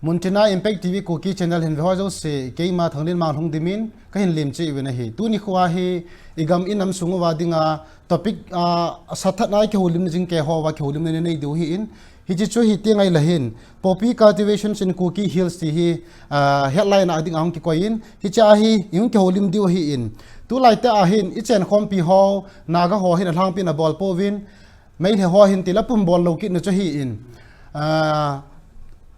Muntina Impact TV Kuki channel hin ho zo se keima thanglenmang LHUNGDIMin ka hin lim che wena hi tu ni khwa hi igam inam sungu wa dinga topic sathat nai ke holim jing ke ho wa ke holim ne nei du hi in hi chi chu hi te ngai la hin poppy cultivation in Kuki hills ti hi headline ading ang ki koin hi cha hi yung ke holim diu hi in tu lai ta hin I chen khom pi ho naga ho hin hlang pin a bol povin mai le ho hin ti la pum bol lo ki no chu hi in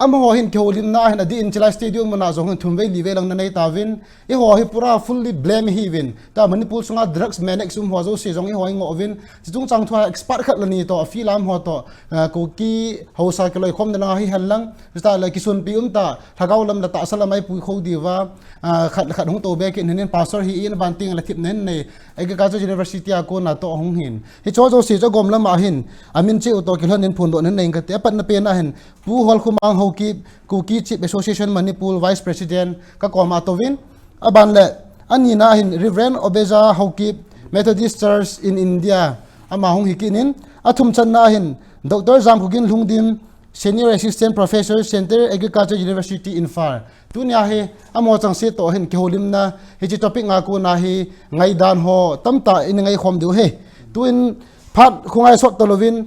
am ho hin ke holim na hin adi in chila stadium mana zong thumwei liwe lang na nei tawin e ho hi pura fully blame hi win ta Manipur sunga drugs manic sum ho zo se zong e ho ngo win chung chang thwa expert khat lani to filam ho to ko ki hausa ke loi khom na hi halang sta la kisun pi ta thagaw lam la ta salamai pu kho diwa khat hung to be ke nen pastor hi in banting la thip nen nei agriculture university a ko na to hong hin hi cho zo se zo gom lam a hin amin che to ki hlan nen phun do nen nei ka te pat na pe na hin pu HOLKHOMANG HAOKIP Kuki Chief Association Manipur Vice President ka koma tovin aban le ani na hin Reverend OBEDYA HAOKIP Methodist Church in India ama hong hikinin athum chan na hin Dr. JAMKHOGIN LHUNGDIM Senior Assistant Professor Center Agriculture University Imphal tunya he amo chang se to hin ke holim na he chi topic nga ko na hi ngai dan ho tamta in ngai khom du he tuin phat khungai sot tolovin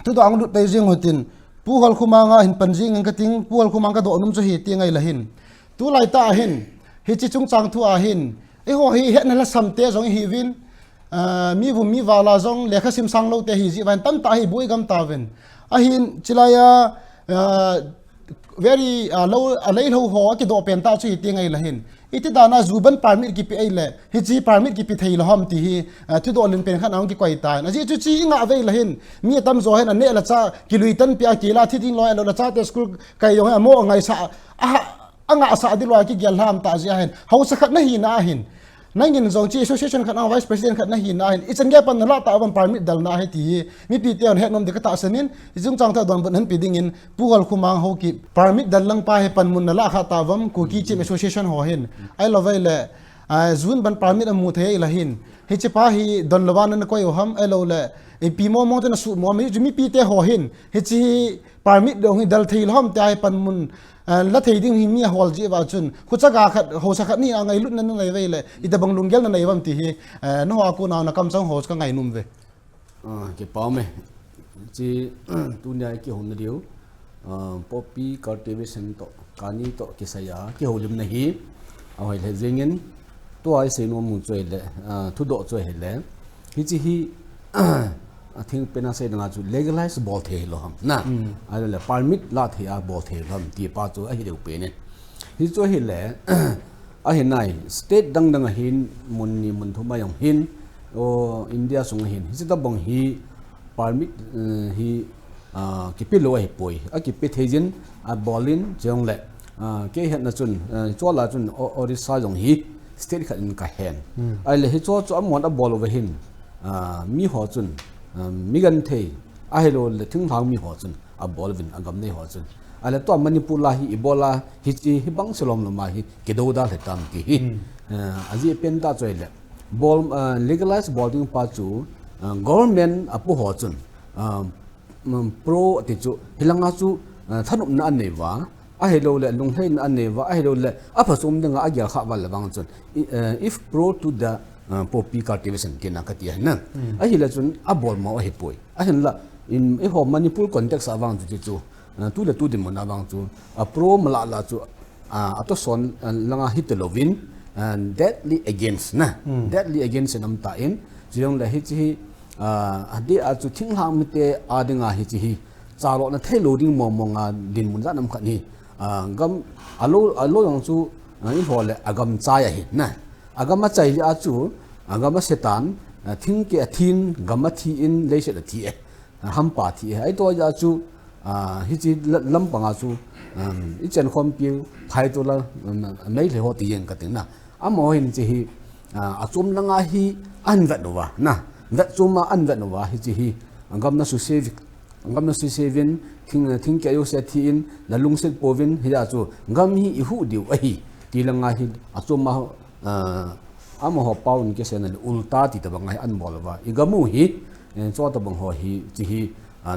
tu do ang lut beijing hotin pu HOLKHOMANG hin panjing ang kating pu HOLKHOMANG ka do num chu hi ti ngai la hin tu lai ta hin hi chi chung chang thu a hin e ho hi het na la samte jong hi win mi bu mi wala jong lekha sim sang lo te hi ji van tam ta hi boi gam ta ven a hin chilaya very low alai lo ho ki do pen ta chu hi ti ngai la hin iti dana zuban permit ki pi ai le hi chi permit ki pi thei lo ham ti hi thu do len pen khan ang ki koi ta na ji chu chi nga ve la hin mi tam zo hen ne la cha ki lui tan pi a ki la thi ding lo la cha te school kai yo mo ngai sa anga sa di lo ki gel ham ta ji hen ho sa khat na hi na hin nangin zong chi association khan vice president khat na hi na hin ichen ge pan la ta ban permit dal na he ti mi pi te on het nom de ka ta sanin jung chang tha don ban han pi ding in pu HOLKHOMANG HAOKIP permit dal lang pa he pan mun na la kha ta wam Kuki Chief Association ho hin ai lovai le zun ban permit amu the la hin he che pa hi don lawan na koi ham ai lo le e pi mo mo te na su mo mi pi te ho hin he chi permit do hi dal thei lom ta pan mun la thei ding hi mi hol ji ba chun khu cha ga khat ho sa khat ni angai lut na ngai ve le I da bang lunggel na nei wam ti hi no ha ku na kam chang ho ka ngai num ve ke pa me chi tu nya ki hon riu poppy cultivation to kani to ki saya ki holim na hi a hoi le zengin to ai se no mu choi le thu do choi he le hi chi hi I think pena say na chu legalize bol the lo ham na ai le permit la the a bol the lam ti pa chu a hi de pe ne hi chu hi le a hi nai state dang dang hin mun ni mun thuma yong hin o India sung hin hi ta bong hi permit hi ki pi lo hi poi a ki pi thejin a bolin jong le ke het na chun cho la chun orisa jong hi state khat in ka hen ai le hi cho chu amon a bol over hin mi ho chun mi gan thei a hello le thing thang mi ho chun a bolvin agam nei ho chun ale to Manipur la hi ebola hi chi hi bang selom lama hi kedo da le tam ki hi aji pen ta choi le bol legalize boarding pa chu government apu ho chun pro ti chu hilanga chu thanup na nei wa a hello le lung hlein an nei wa a hello le a phasum denga a gyal kha wal wang chun if pro to the poppy cultivation kina katia na a hi la chun a bol ma hi poi a hin la in e ho Manipur context awang chu chu tu le tu dim na wang chu a pro mala la chu a to son langa hit lovin and deadly against na deadly against nam ta in jiong la hi chi adi a chu thing hang mi te a dinga hi chi hi chalo na thai loading mo mo nga din mun za nam khat ni gam alo yang chu in ho le agam cha ya hi na agama chai a chu agama setan thing ke thin gama thi in le se thi e ham pa thi ai to ja chu hi chi lam panga chu I chen khom pi phai to la mai le ho ti yen ka tin na amo hin chi hi a chum langa hi an va no wa na va chuma an va no wa hi chi hi agama su sevin thing ke yo se thi in la lung se povin hi ja chu gam hi I hu diu a hi ti langa hi a chuma amo ho paun ke sen ulta ti ta bangai an bolwa igamu hi cho ta bang ho hi chi hi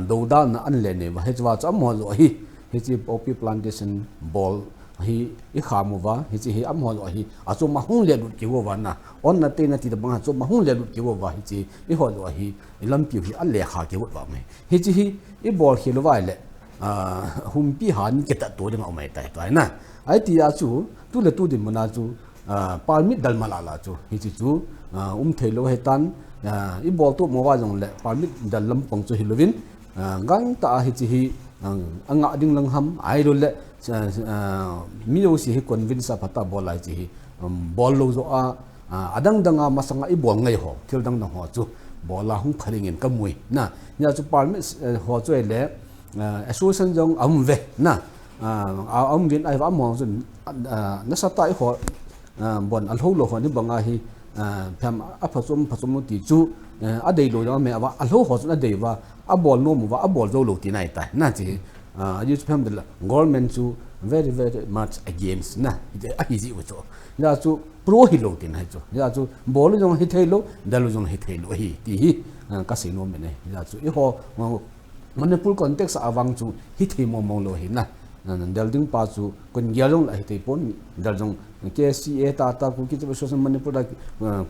do da na an le ne wa he chwa cha mo lo hi hi chi poppy plantation ball hi i khamuwa hi chi hi amho lo hi achu ma hung le lut kiwa na on na te na ti da bang chu ma hung le lut kiwa hi chi i ho lo hi lam pi hi a le kha kiwa wa me hi chi hi i ball hi lo wa le hum pi han ke ta to de ma mai tai tai na ai ti a chu tu le tu din mana chu permit dal mala la chu hi chi chu thelo he tan i ball tu mo wa jong le permit dal lam pang chu hi lovin gang ta hi chi hi anga ding lang ham ai ro le mi lo si hi convince a phata ball ai chi hi ball lo zo a adang danga masanga i ball ngai ho thil dang dang ho chu ball la hung kharing en kamui na nya chu permit ho chu le association jong ve na vin ai wa mo chu na sa tai ho bon al ho lo ho ni banga hi pham a phachum ti chu a dei lo ya me awa al ho ho chu na dei wa a ball no mu wa a ball zo lo ti nai ta na chi you pham de government chu very much against na a hi ji wo chu ya chu pro hi lo ti nai chu ya chu ball jong hi thei lo dal jong hi thei lo hi ti hi ka sei no me ne ya chu i ho Manipur context awang chu hi thei mo lo hi na dal ding pa chu kun gyalong la hi thei pon dal jong KCA ta Kuki social Manipur da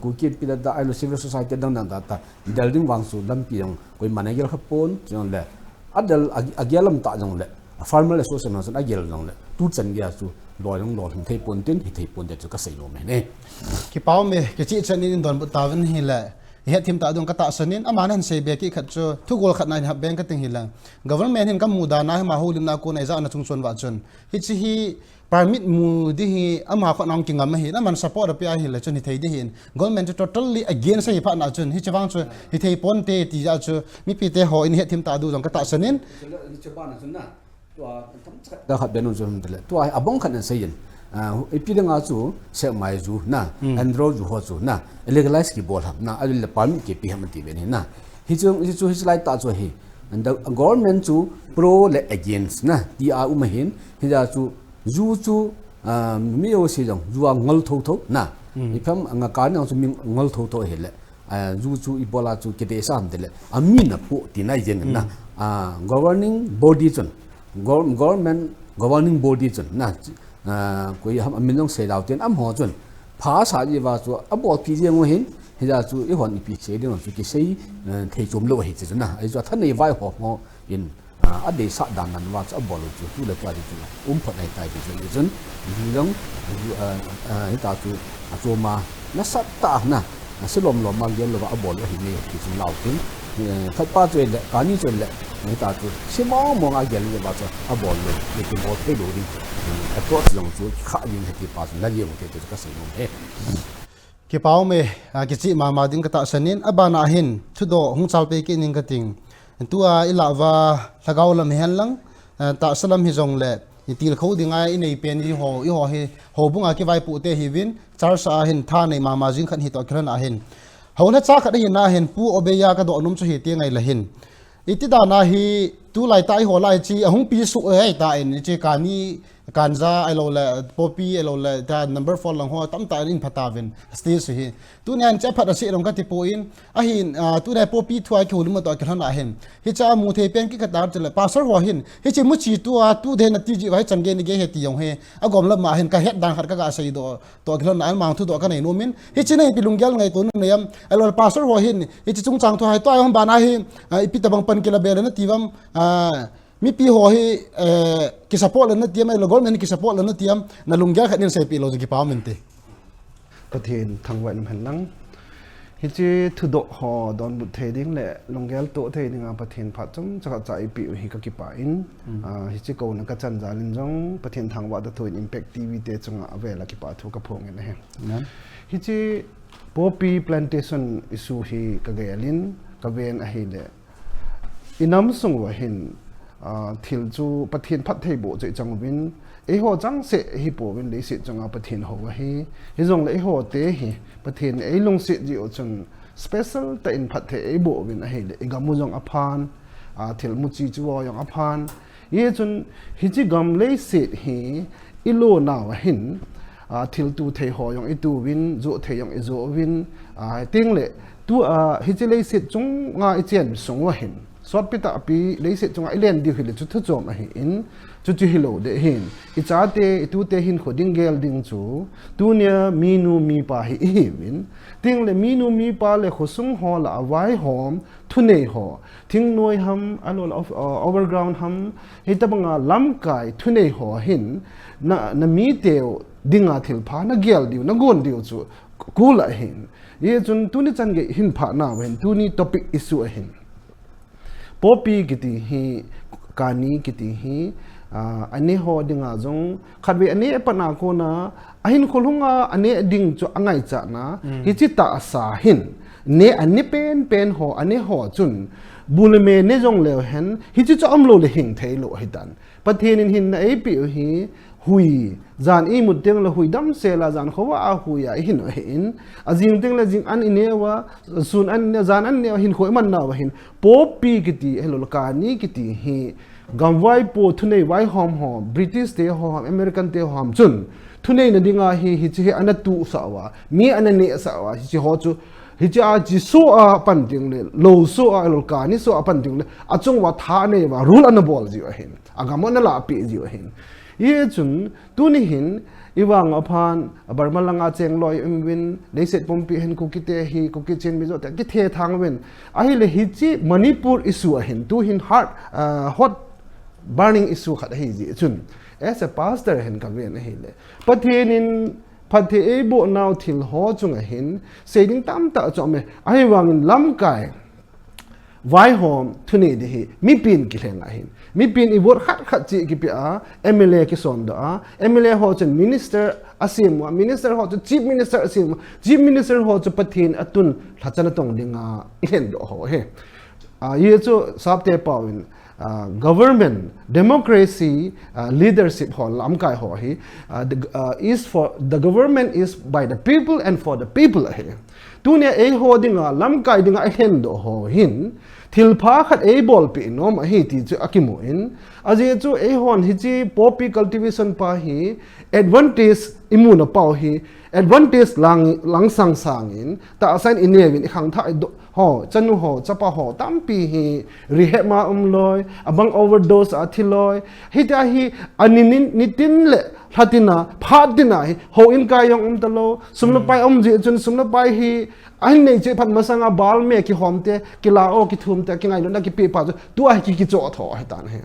Kuki pi da ai lo civil society dang dang ta dal ding wang su lam pi yong koi manager khapon jong le adal agyalam ta jong le farmer association na agyal jong le tu chan gya chu lo jong lo thei pon tin hi thei pon de chu ka sei no me ne ki pau me ki chi chanin in don butawin hi la he thim ta dong ka ta sanin amanan sei be ki khat chu thu gol khat na ha bank ka ting hilang government hin kam muda na ma holim na ko na za na chung chon wa chon hi chi hi permit mu di hi ama kho nang kingam hi na man support apia hi la chon hi thei di hin government totally against hi pha na chon hi chawang chu hi thei pon te ti ja chu mi pi te ho in he thim ta du dong ka ta sanin da khat benu jom de to ai abong khan sei yin ipidanga chu se mai ju na andro ju ho chu na legalize ki bol ham na alil permit ke pi ham ti ben na hi chu hi lai ta chu hi and the government chu pro le against na ti a hin hi ja chu ju chu mi o si jong ju ngol tho tho na i pham anga ka na chu mi ngol tho tho he le ju chu i bola chu ke te sam de le ami na pu ti nai jeng na governing body chun government governing body chun na koi ham aminong se daw ten am ho chun pha sa ji wa chu abo pi je ngo hin he ja chu i hon pi se de no chu ki sei thei chum lo hi chu na ai chu than nei vai ho mo in a de sa dan nan wa chu abo lo chu tu le pa ji chu phat nai tai chu ni chun long hi ta chu a chu ma na sa ta na se lom lom ma gel lo wa abo lo hi ni ki chu lau tin khat pa chu le ka ni chu le ni ta chu se mo nga gel le ba chu abo lo ni ki mo thei lo ri approach long chu kha yin he pa na liam ke te ka sei no he ki pau me ki chi ma ding ka ta sanin abana hin thudo hung chal pe ki ning ka ting tua ilawa lagaw lam hen lang ta salam hi jong le itil kho dinga i nei pen hi ho hi ho bunga ki vai pu te hi win char sa hin tha nei ma jing khan hi to khran a hin ho na cha kha hi na hin pu obeya ka do num chu hi te ngai la hin iti da na hi tu lai tai ho lai chi ahung pi su ai ta in chi ka ni kanza alo la popi alo la da number 4 lang ho tam ta in phatavin stage hi tu nyan cha phat ase rong ka ti po in a hin tu dai popi thua ki hulum to kan a hin hi cha mu the pen ki ka tar chele pasar ho hin hi chi mu chi tu a tu de na ti ji vai chang ge ni ge he ti yong he a gom la ma hin ka het dang khat ka sai do to kan an mang thu do ka nei no min hi chi nei pilung gyal ngai to ne yam alo pasar ho hin hi chi chung chang to hai to ai hom ba na hi ipi tabang pan ki la be na tiwam mi pi ho hi ki support na tiam ai logol men ki support na tiam na lungya khanin sai pi lo ki pa men te pathin thangwan han lang hi chi thu do ho don bu the ding le longgel to the ding a pathin pha chum cha cha pi hi ka ki pa in hi chi ko na ka chan ja lin jong pathin thangwa da thoin impact tv te chunga avela ki pa thu ka phong ne he hi chi poppy plantation issue hi ka gelin ka ven a hi le inam sung wa hin thil chu pathin phat thei bo che chang win e ho chang se hi po win le se changa pathin ho wa hi jong le ho te hi pathin e lung se ji o chung special ta in phat the e bo win a hi le gamu jong aphan thil mu chi chu wa yong aphan ye chun hi chi gam le se hi ilo na wa hin thil tu thei ho yong i tu win zo thei yong i zo win ting le tu hi che le sit chung nga I chen song wa hin sot pi ta pi le sit chung ilen di hile chu thu chom a hi in chu chu hilo de hin I cha te tu te hin khoding gel ding chu tu nia mi nu mi pa hi hi win ting le mi nu mi pa le khosung ho la awai hom thu nei ho thing noi ham alol of overground ham hitabanga lam kai thu nei ho hin na mi teo dinga thil pha na gel diu na gon diu chu kula hin ye chun tu ni chan ge hin pha na wen tu ni topic issue a hin popi giti hi kani giti hi ane ho dinga jong khatwe ane pana ko na ahin khulunga ane ding chu angai cha na hi chi ta sa hin ne ane pen ho ane ho chun bulme ne jong le hen hi chi chu amlo le hing thei lo hitan pathin hin na ai pi hi hui zan I mut teng la hui dam se la zan khowa a hui ya hin hin azing teng la jing an inewa sun an ne zan an ne hin khoi man na wa hin popi kiti hello ka ni kiti hi gamwai po thunei wai hom ho British te ho American te hom chun thunei na dinga hi chi an tu sa wa mi an ne sa wa chi ho chu hi cha ji so a pan ting le lo so a lo ka ni so a pan ting le a chung wa tha ne wa rule an bol ji wa hin agamon na la pi ji wa hin ye chun tu ni hin iwang aphan barmalanga cheng loi win leiset pompi hen Kuki te hi Kuki chen mi zo ta ki the thang win a hi le hi chi Manipur issue a hin tu hin hot burning issue khat hi ji chun as a pastor hen ka ven hi le pathin in pathe e bo naw thil ho chung a hin seding tam ta chome ai wang in lam kai vai hom thuni de hi mi pin ki hlenga hin mi pin I bor khat chi ki pia MLA ki son da MLA ho chen minister asim wa minister ho chu chief minister asim chief minister ho chu pathin atun thachana tong dinga hen do ho he ye chu sapte pawin government democracy leadership ho lam kai ho hi is for the government is by the people and for the people he tunia e ho dinga lam kai dinga hen do ho hin thil pha khat e bol pi nom hi ti chu akimu in aje chu e hon hi chi poppy cultivation pa hi advantage imuna pau hi advantage lang sang in ta asign in nevin khang tha ho chanu ho chapa ho tampi hi rehab ma loi abang overdose athiloi hi ta hi aninin nitin le thatina phadina hi ho in kai yong talo sumna pai ji chun sumna pai hi anh này chơi phần mà sang à bal mẹ ki hom te ki la o ki thum te ki ngai lo na ki pe pa tu ai ki cho tho hai tan he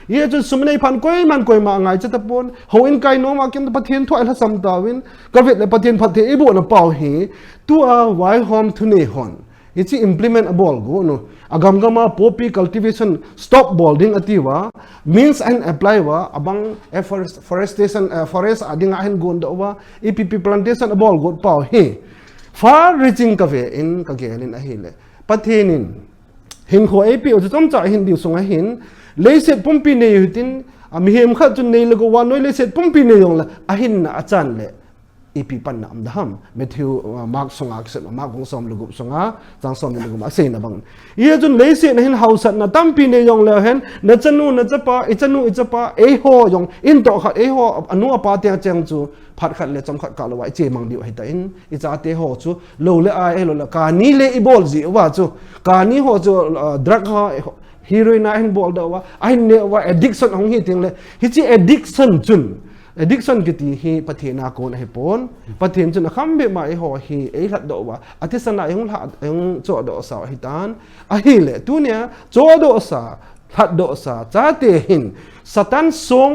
ye chu sum nei phan koi ma ngai cha ta pon ho in kai no ma kem pathian thoi la sam ta win ka vet le pathian phat the e bo na pau hi tu a wai hom thu nei hon ye chi implement a bol go no agam gama poppy cultivation stop bolding atiwa means and apply wa abang forestation forest adinga hen gon do wa EPP plantation a bol go pau hi far reaching ka ve in ka gelin a hile pathenin hin kho ap o chom cha hin diu songa hin leiset pompi ne yutin ami hem kha chun nei lego wa noi leiset pompi ne yong la a hin na achan le ep pan na am daham Matthew mark songa kset mark bong som lugup songa jang som lugup ma sei na bang ye chun leiset na hin hausat na tampi ne yong le hen na chanu na chapa ichapa e ho yong in to kha e ho anu apa te chang chu phat khat le chom khat ka lo wa che mang diu hai ta in I cha te ho chu lo le ai lo la ka ni le I bol ji wa chu ka ni ho chu drug ha heroin a hin bol da wa ai ne wa addiction hong hi ting le hi chi addiction chun addiction ki ti hi pathina ko na he pon pathin chun kham be ma e ho hi e hlat do wa atisana yong hlat yong cho do sa hi tan a hi le tu nia cho do sa hlat do sa cha te hin satan song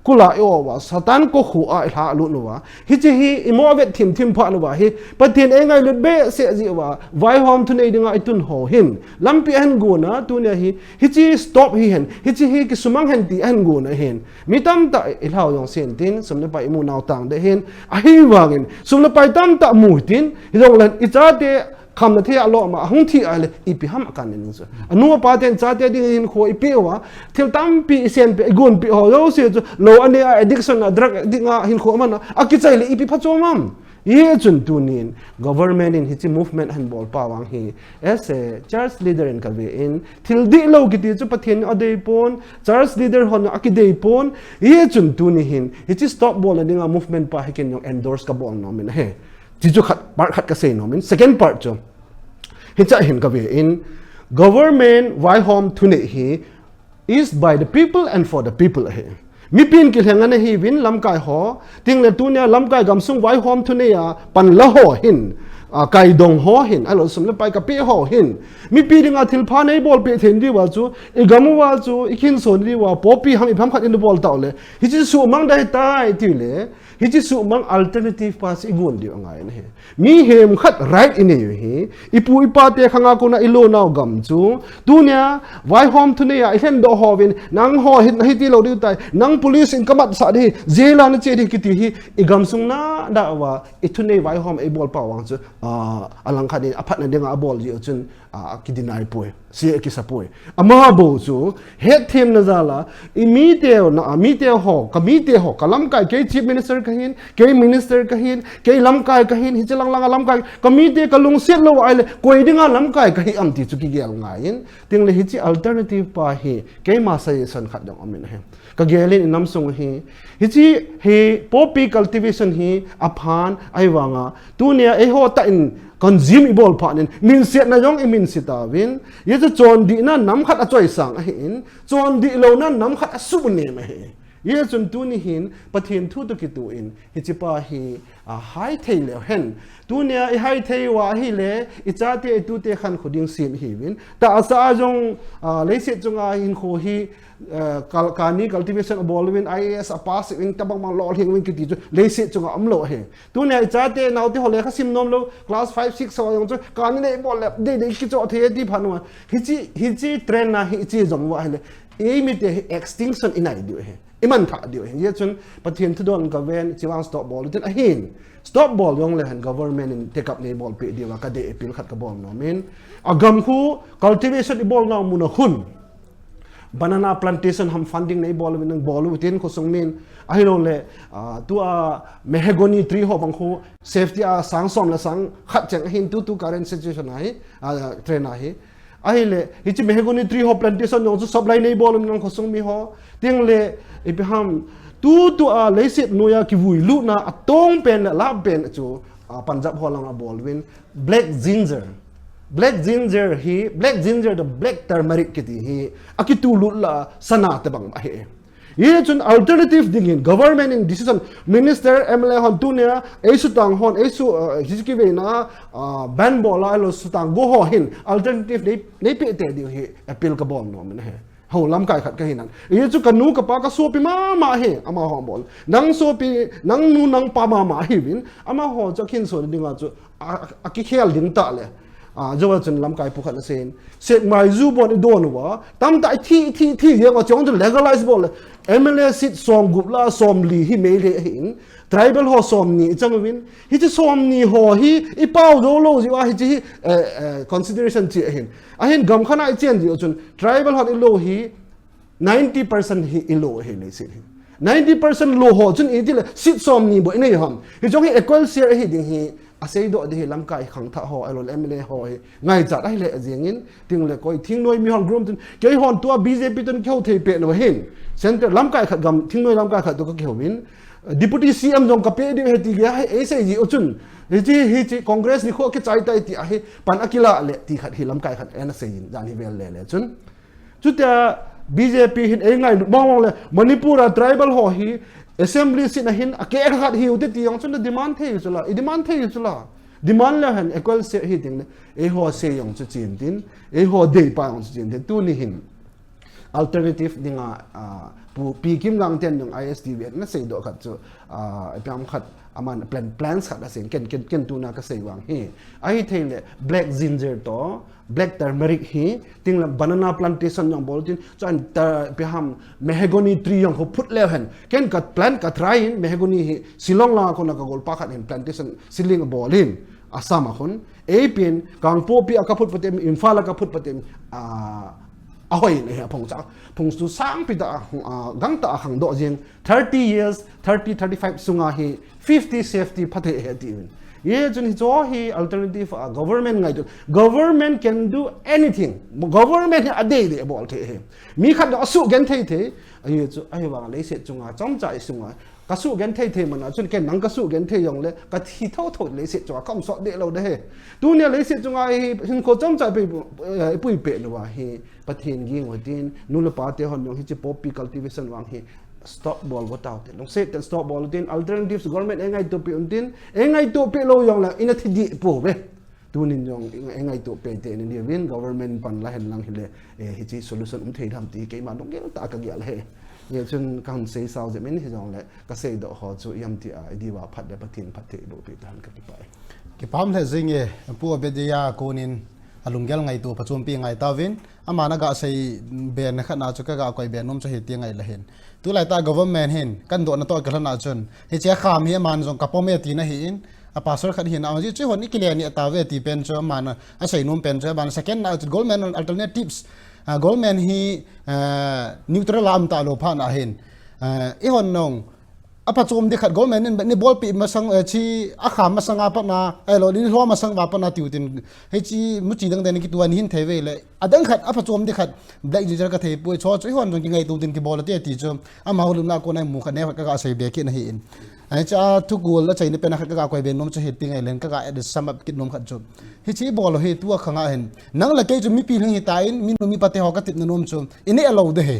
kula yo wa satan ko khu a hla lu nu wa hi chi hi imovet thim pha nu wa hi pathin e ngai lut be se ji wa vai hom thu nei dinga itun ho hin lampi han go na tu ne hi chi stop hi hen hi chi hi ki sumang han ti an go na hen mitam ta ilhau yong sen tin sumna pai mu naw tang de hen a hi wangin sumna pai tam ta mu tin hi dong lan I cha te kham na the alo ma hung thi ale ipi ham kan nin so anu pa ten cha te ding in kho ipi wa thil tam pi sen pe gun pi ho yo se lo ane addiction na drug dinga hin kho man aki chai le ipi pha cho mam ye chun tu nin government in hi movement han bol pa wang hi as a church leader in kalwe in thil di lo ki ti chu pathian adei pon church leader hon aki dei pon ye chun tu ni hin hi stop bol dinga movement pa hi ken yong endorse ka bol no min he chi chu khat part khat ka sei no min second part chu hi cha hin ka ve in government why home thune hi is by the people and for the people he mi pin ki hlenga na hi win lam kai ho ting le tu nia lam kai gam sung why home thune ya pan la ho hin kai dong ho hin alo sum le pai ka pe ho hin mi pi ringa thil pha nei bol pe then di wa chu I gamu wa chu I kin son ri wa popi ham I pham khat in the ball taw le hi chi su mang dai tai ti le hi chi su mang alternative pass I gun di angai ne mi hem khat right in hi ipu ipa te khanga ko na ilo naw gam chu tu nia why home thune ya I hen do ho win nang ho hit na hi ti lo di tai nang police in kamat sa di jela na che di ki ti hi I gam sung na da wa I thune why home I bol pa wang chu alang khadi aphat na denga bol ji chun ki dinai poi si ki sa poi ama bo chu head team na zala imite na amite ho kamite ho kalam kai ke chief minister kahin ke minister kahin ke lam kai kahin hi chalang lang lam kai kamite kalung set lo ai le koi dinga lam kai kahi am ti chu ki gel ngain ting le hi chi alternative pa hi ke ma sai san khat dong amin he ka gelin nam sung hi chi he poppy cultivation hi aphan ai wanga tu nia e ho ta in consume ibol panin min set na jong imin sita win ye chu chon di na nam khat a choi sang a hin chon di lo na nam khat a su ne ma he ye chun tu ni hin pathin thu to ki tu in hi chi pa hi a hai thei le hen tu nia I hai thei wa hi le I cha te tu te khan khuding sim hi win ta asa jong le se chunga hin kho hi kani cultivation bolwin IAS a pass wing tabang mang lol hing wing ki ti le se chunga amlo he tu nia I cha te naw te hole kha sim nom lo class 5 6 so yong chu kani ne bol le de ki cho the di phanwa hi chi train na hi chi jong wa le e mi te extinction in ai dio he iman tha dio he ye chun pathian thu don ka ven chiwang stop ball ten a hin stop ball yong le han government in take up ne ball pe dio ka de appeal khat ka ball no men agam khu cultivation I ball na mun hun banana plantation ham funding nei ball win ball within ko sung min ai lo le tu a mahogany tree ho bang khu safety a sang som la sang khat chang hin tu current situation ai train ai ai le hi chi mahogany tree ho plantation yong chu supply nei ball win ko sung mi ho ting le I ham tu a le sit no ya ki vui lu na atong pen la pen chu Punjab ho lang a ball win black ginger the black turmeric kiti hi akitu lula sana te bang he ye chun alternative ding in government in decision minister MLA hon tunia esu tang hon esu hizki ve na ban bola lo sutang go ho hin alternative nei pe te di hi appeal ka bol no men he ho lam kai khat ka hinan ye chu kanu ka pa ka so pi ma he ama ho bol nang so pi nang nu nang pa ma hi win ama ho cha khin so dinga chu aki khel ding ta le jowa chun lam kai pukhat na sen set mai zu bon I don wa tam tai thi ye wa chong to legalize bol MLA sit som gup la som li hi me le hin tribal ho som ni chang win hi chi som ni ho hi I pau do lo ji wa hi chi consideration chi hin a hin gam khana I chen ji chun tribal ho I lo hi 90% hi I lo hi le sin 90% lo ho chun I ti le sit som ni bo nei ham hi chong hi equal share hi ding hi asei do de lam kai khang tha ho alol MLA ho ngai chat ai le jengin ting le koi thing noi mi hon group tin ke hon tua BJP ton kheu thei pe no hin center lam kai khat gam thing noi lam kai khat to ka kheu win deputy CM jong ka pe de he ti ga e sei ji ochun hi chi congress ni kho ke chai tai ti a hi pan akila le ti khat hi lam kai khat en sei jan hi vel le chun chuta BJP hin e ngai mong le Manipur tribal ho hi assembly sin hin ake khat hi uti ti yong chun demand thei chula demand la han equal se hi ting e ho se yong chu chin tin e ho dei pa yong chu chin tin tu ni hin alternative dinga pi kim gang ten yong ISD na sei do khat chu pam khat aman plans khat asen ken tu na ka sei wang hi ai theile black ginger to black turmeric hi ting la banana plantation yong bol tin chan piham mahogany tree yong put le han ken kat plant ka try in mahogany hi silong la ko na ka gol pa khat in plantation siling bolin asam khon e pin kangpo pi akaput patem Imphal akaput patem ahoy ne phong cha phong su sang pi da gang ta khang do jing 30 years 35 sunga hi 50 safety phathe he ti ye chun hi cho hi alternative government ngai government can do anything government a day de bol the mi khat da su gen thei the ai chu ai wa le se chunga chom chai sunga cá sấu gen thei thei mà nó chun ken nang cá sấu gen thei yong le cá thi thâu thâu lấy xịt cho không sọt để lâu đấy tu nia lấy xịt cho ai hình có trong trái bị bụi bể nữa hi bắt hiện ghi ngồi tin nu le pa te hon yong hi chi poppy cultivation wang hi stop ball what out long set and stop ball tin alternatives government engai to pe tin engai to pe lo yong la ina thi di po be tu nin yong engai to pe te ni win government pan la hen lang hi le hi chi solution thei tham ti ke ma dong ge ta ka ge le ye chun kan sei sao je men hi jong le ka sei do ho chu yam ti ai di wa phat le pathin phat te bo pe tan ka ki pai ki pam le zing ye pu OBEDYA konin alungel ngai tu pachum pi ngai tawin amana ga sei ben khana chu ka ga koi ben nom chu he ti ngai la hen tu lai ta government hen kan do na to ka na chun he che kham hi man jong ka pome ti na hi in a pastor khat hin a ji chu hon ikile ni ta ve ti pen chu man a sei nom pen chu ban second na government alternatives government hi neutral am ta lo phan a hen e hon nong apa chom de khat government ni bol pi masang chi a kham masang apa na elo ni lo masang ba pa na tiutin he chi mu chi dang den ki tuan hin theve le adang khat apa chom de khat black user ka thei pu cho chu hon jong ki ngai tu tin ki bol te ti chu ama hol na ko nai mu khat ne ka ka sei be ki na hi in ai cha tu gol la chai ni pe na khat ka ko be nom chu he ti ngai len ka ga ed sum up ki nom khat chu he chi bol he tu khanga hen nang la ke chu mi pi hing hi ta in min no mi pa te ho ka tit na nom chu ine alo de he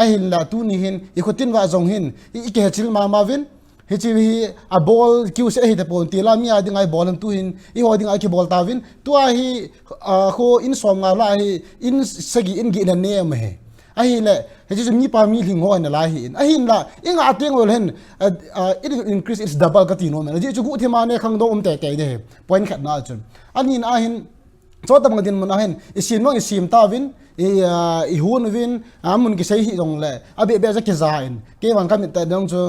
ai hin la tu ni hin i khotin wa zong hin i ke chil ma vin hi chi hi a ball kiu se hi te pon ti la mi a ding ai ball tu hin i ho ding ai ki ball ta vin tu a hi kho in som nga la hi in sagi in gi na ne me he ai le he chi mi pa mi ling ho na la hi in a hin la inga teng ol hen it increase its double ka ti no me ji chu gu thima ne khang do te te de point khat na chun anin a hin cho tam ngadin man a hen isim no isim ta vin i hun vin amun ki sei hi dong le abi be za ki zain ke wang kam ta dong chu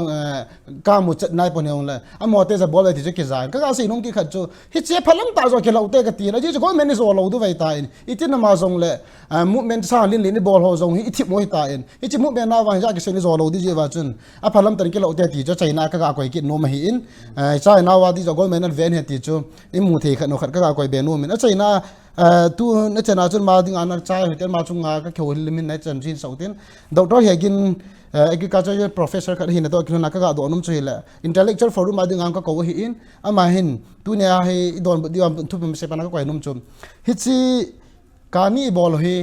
ka mu chat nai pon yong le amo te za bol ti chu ki zain ka sei nong ki khat chu hi che phalam ta zo ke lo te ka ti la ji chu ko men zo lo du vai ta in itin ma zong le movement sa lin lin bol ho zong hi thi mo hi ta in hi chi movement na wa ja ki sei zo lo di je wa chun a phalam tan ke lo te ti chu china ka ga koi ki no ma hi in china wa di zo go men ven he ti chu i mu the khat no khat ka ga koi be no men a china tu na chana chun ma ding anar chai hotel ma chunga ka khol limin na chan jin sautin doctor hegin agriculture professor khat hin to kilona ka ga do num chuila intellectual forum ma ding ang ka ko hi in ama hin tu ne he don diam thu pem se pana ka ko num chum hi chi kani bol hi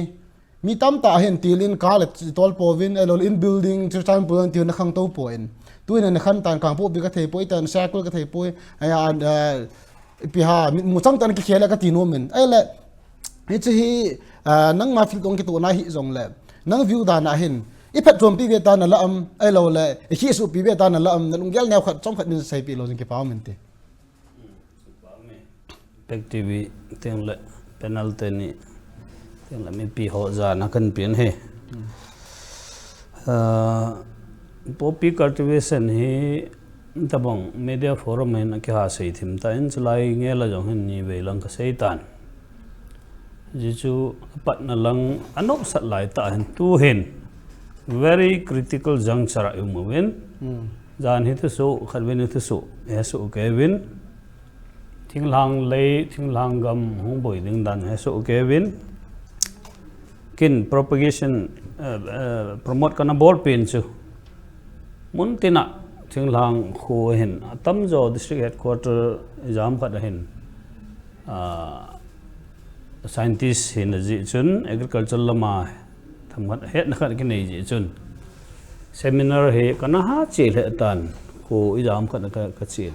mi tam ta hen tilin ka le tol povin elol in building chu time pon ti na khang to poin tu ne khan tan kang po bi ka thei poi tan circle ka thei poi aya piha mu chang tan ki khela ka ti no men ai le hi chi nang ma fil tong ki to na hi zong le nang view da na hin i phat chom pi ve ta na la am ai lo le hi su pi ve ta na la am nung gel ne khat chom khat ni sai pi lo jing ki pa men te perspective teng le penalty ni teng la mi pi ho za na kan pian he poppy cultivation hi tabong media forum hen ki ha sei thim ta in chlai nge la jong hen ni ve lang ka sei tan ji chu pat na lang anop sat lai ta hen tu hen very critical juncture u moven jan hi tu so khalwen tu so he so kevin thinglang lei thinglang gam hong boi ding dan he so kevin kin propagation promote kana ball pin chu mun tina thinglang khu hen tam zo district headquarter jam khat hen scientist hin ji chun agriculture lama tham khat het na khat ki nei ji chun seminar he kana ha che le tan khu jam khat ka chin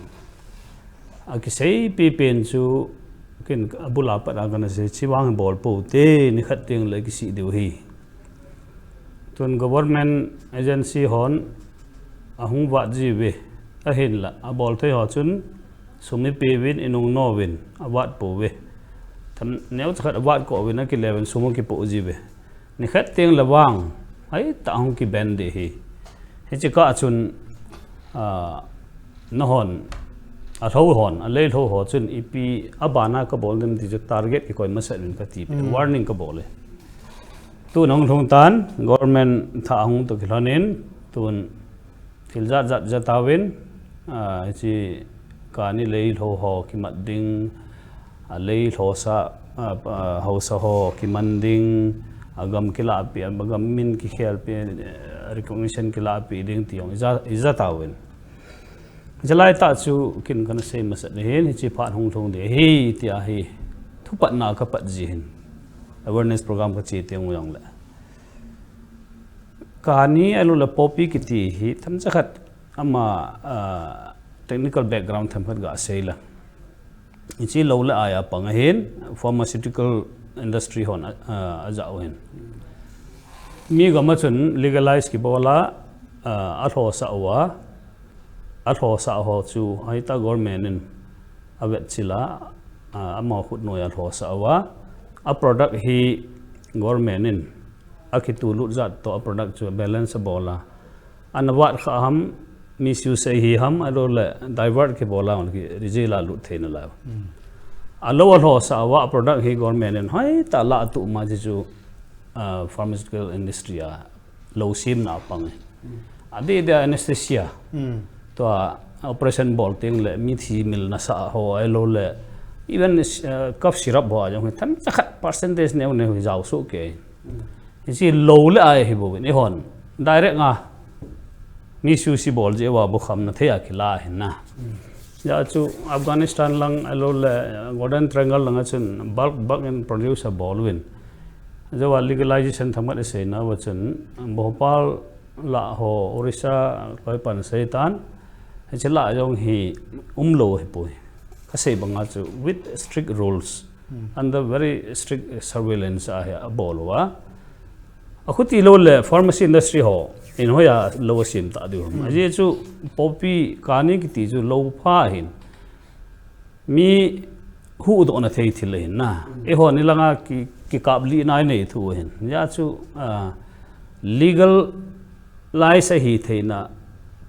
a ki sei pi pen chu kin abula pa da kana se chiwang bol po te ni khat ting le ki si deu hi tun government agency hon ahung wa ji ve a hin la a bol thei ho chun sumi pe win inung no win awat po ve tham neu khat awat ko win ki level sumo ki po ji ve ni khat teng lawang ai ta hung ki ben de hi chi ka chun na hon a tho hon a le tho ho chun ipi abana ka bol dem ti target ki koi masal ka ti warning ka bole tu nong thong tan government tha hung to khilanin tun thil zat zat zatawin chi kani lei tho ho ki mat ding lei tho sa ho sa ho ki man ding agam kila pi agam min ki khel pi recognition kila pi ding ti ong iza tawin jalai ta chu kin kan sei ma sat hen hi chi phat hung thong de hi tia hi thu pat na ka pat ji hin awareness program ka chi teng yang la kani alu la popi kiti hi tham chakhat ama technical background tham phat ga sei la ichi lo la aya pang hen pharmaceutical industry hon a zau hen mi ga ma chun legalize ki bola a tho sa wa a tho sa ho chu ai ta government in avet chila ama khut no ya tho sa wa a product hi government in akitu lut zat to a product chu balance bola anawat kha ham misuse hi ham adole divert ke bola on ki rijela lut theina la alo ho sa wa product hi government in hai ta la tu ma ji chu pharmaceutical industry a low sim na pang adi the anesthesia to operation ball ting le mi thi mil na sa ho ai lo le even cough syrup ho jong tham chakhat percentage ne ne jaw su ke si low le ai hi bo ni hon direct nga mi su si bol je wa bo kham na thea khila hin na ya chu Afghanistan lang alo le golden triangle lang chun bulk and produce a ball win jawa legalization thamat se na wachun Bhopal la ho Orissa koi pan seitan chela jong hi umlo he poi ka sei banga chu with strict rules and the very strict surveillance a bolwa akhuti lo le pharmacy industry ho in hoya lo sim ta du aje chu popi kani ki ti chu lo pha hin mi hu do na thei thil hin na e ho ni langa ki kabli nai nei thu hin ya chu legal lai sa hi theina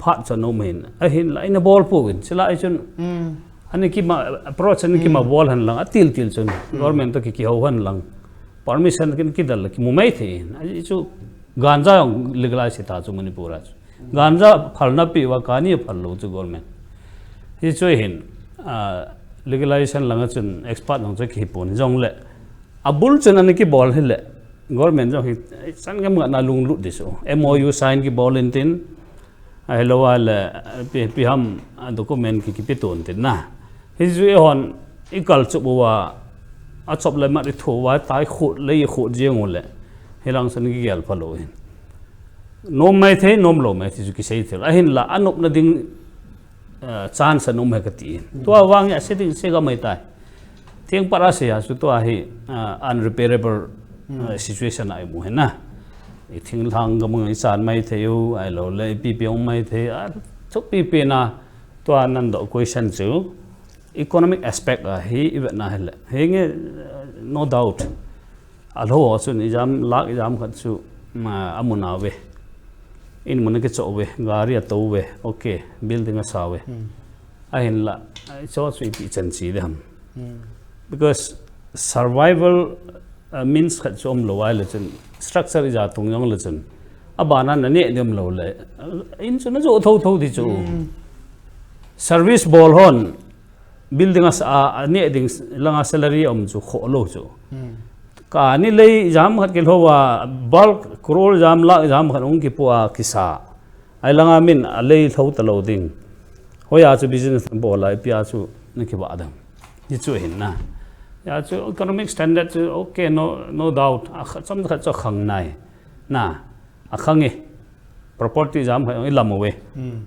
phat chano men a hin lai na bol pu win chila ai chun ani ki ma approach ani ki ma bol han lang atil til chun government to ki ho han lang permission kin ki dal ki mumai the ai chu ganja legalize ta chu Manipur a ganja phalna pi wa kani phal lo chu government hi chu hin legalization lang chun expert nong chu ki pon jong le abul chun ani ki bol hele government jo hi san gam na lung lu diso MOU sign ki bol in tin hello al pi ham document ki piton tin na hi ju hon ikal chu wa a chop le ma ri tho wa tai khut le khut jeng ole helang san ki gel phalo hin nom mai the nom lo mai chu ki sei thil a hin la anop na ding chance nom he ka ti to awang ya setting se ga mai tai thieng para se ya chu to hi unrepairable situation ai mu hen na I thing thang ga mu san mai theu ai lo le pi piong mai the a chop pi pe na to anan do question chu economic aspect a hi event na hele henge no doubt alo chu ni jam lak jam khat chu ma amuna we in mun ke cho we gari to we okay building a sa we a hin la cho chu pi chen chi de ham because survival means khat chom lo wai le chen structure ja tung yong le chen abana na ne dem lo le in chu na zo tho tho di chu service ball hon building as a ne ding langa salary om chu kho lo chu ka ni le jam khat ke lo wa bulk crore jam la jam khat ong ki puwa kisa ai langa min a le tho ta lo ding hoya chu business ball lai pia chu ni ki ba dam ni chu hin na ya chu economic standard chu okay no doubt a cham kha chu khang nai na a khangi property jam kha lam we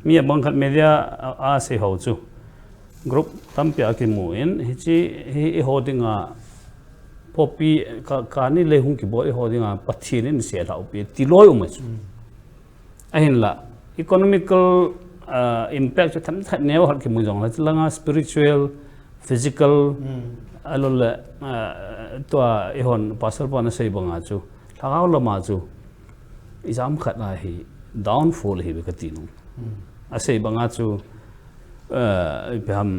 mi bang khat media a se ho chu group tampia ki mu in hi holding a popi ka ni le hung ki boy holding a pathin in se lau pi ti loi um chu a hin la economical impact chu tham that neo hat ki mu jong la langa spiritual physical alol to a hon pasal pon sei banga chu thagaw lama chu exam khat na hi downfall hi ka ti nu a sei banga chu bham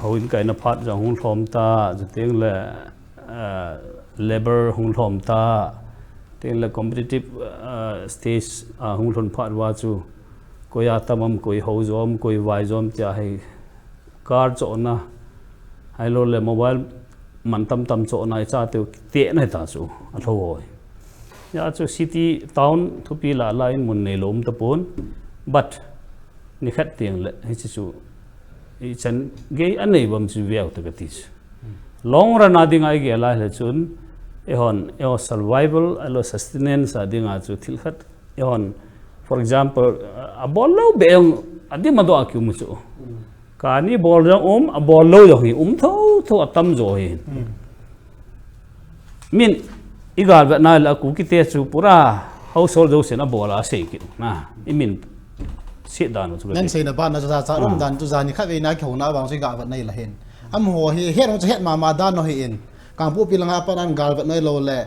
hoin kai na phat jang hung thom ta teng le labor hung thom ta teng le competitive stage hung thon phat wa chu koya tamam koi ho zom koi wai zom tia hai car cho na hai lo le mobile man tam cho na cha te na ta chu a tho hoi ya chu city town thupi la line mun nei lom ta pon but ni khat tiang le hi chu i chan ge anei bam chu viau ta ti long run ading ai ge la le chun ehon eo survival alo sustenance ading a chu thil khat ehon for example a bol lo beong adi ma do akyu mu chu ka ni bol jong a bol lo yo hi tho atam zo hi min igal ba na la ku ki te chu pura household zo sen a bol a sei ki na I min sit dan chu nên xây na ban na cha rum dan tu zani kha ve na khau na bang sei ga va nei la hen am ho hi het ho het ma dan no hi in kang pu pilanga pa nan gal va nei lo le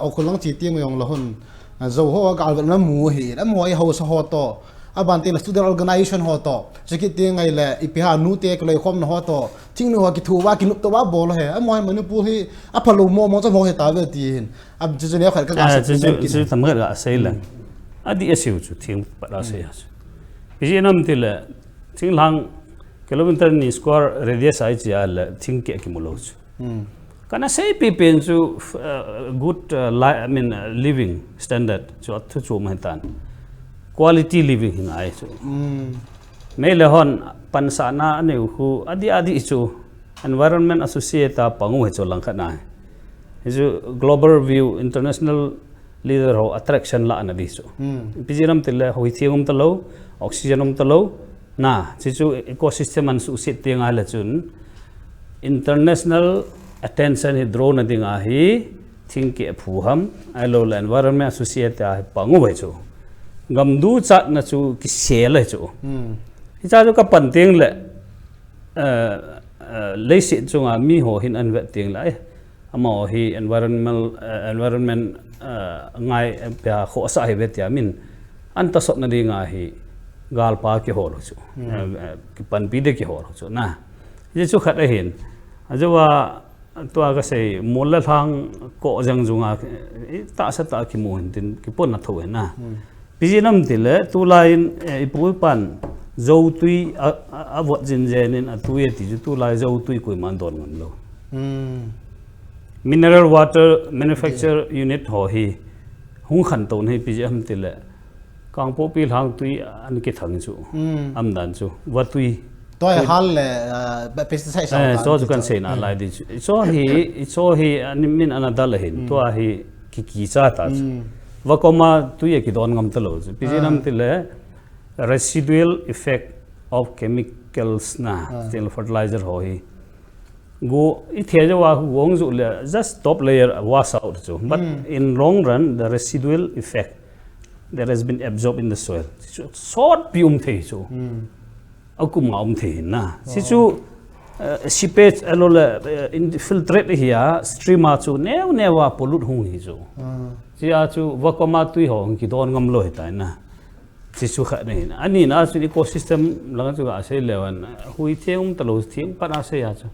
o khulong chi tiang yong lo hun zo ho gal va na mu hi am ho hi ho sa ho to aban te student organization ho to chiki te ngai le ipiha nu te kloi khom na ho to thing nu ho ki thu wa ki nup to wa bol he am ho Manipur hi a phalu mo cha mo he ta ve ti hin ab ju ne khal ka ga chu tham ga sei la adi asiu chu thing pa ra sei as ji nam til thing lang kilometer ni square radius ai cha la thing ke ki mulo chu kana sei pi pen chu good I mean living standard chu thu chu mai tan quality living hin ai chu me le hon pan sa na ne khu adi chu environment associate ta pangu he chu lang khana ju global view international leader ho attraction la na di chu pijiram tile hoi thium ta lo oxygen ta lo na chu ecosystem an su sit tinga la chun international attention hi drone dinga hi thinke phuham alo la environment associate ta pangu he chu ngam du chat na chu ki sel chu hi cha chu ka pan ting le le si chunga mi ho hin an ve ting la amo hi environment ngai pya kho sa hi ve tia min an ta sot na ri nga hi gal pa ki ho lo chu ki pan pi de ki ho lo chu na ji chu khat a hin ajawa to ga sei mol la thang ko jang junga ta sa ta ki mu hin tin ki pon na tho na Pijinam tile tu lain ipui pan zo tui a vot jin jenin a tui ti tu lai zo tui koi man don ngon lo mineral water manufacture unit ho hi hung khan ton hi pijam tile kang po pil hang tui an ki thang chu am dan chu wa tui toy hal le pesticide sa so chu kan sei na lai di so hi an min anadal hin to hi ki cha ta Vakoma tu ye ki don ngam talo pijinam tile residual effect of chemicals na still fertilizer ho hi go ithia wa wong zu le just top layer wash out chu but in long run the residual effect that has been absorbed in the soil short pium thei chu akum ngam thei na si chu sewage alole infiltrate here stream chu newa pollute hung hi chu Sia chu vakoma tui ho ki don ngam lo ta na chi chu kha nei ani na chu ecosystem lang chu ga se lewan hui theum talo thing pa na se ya chu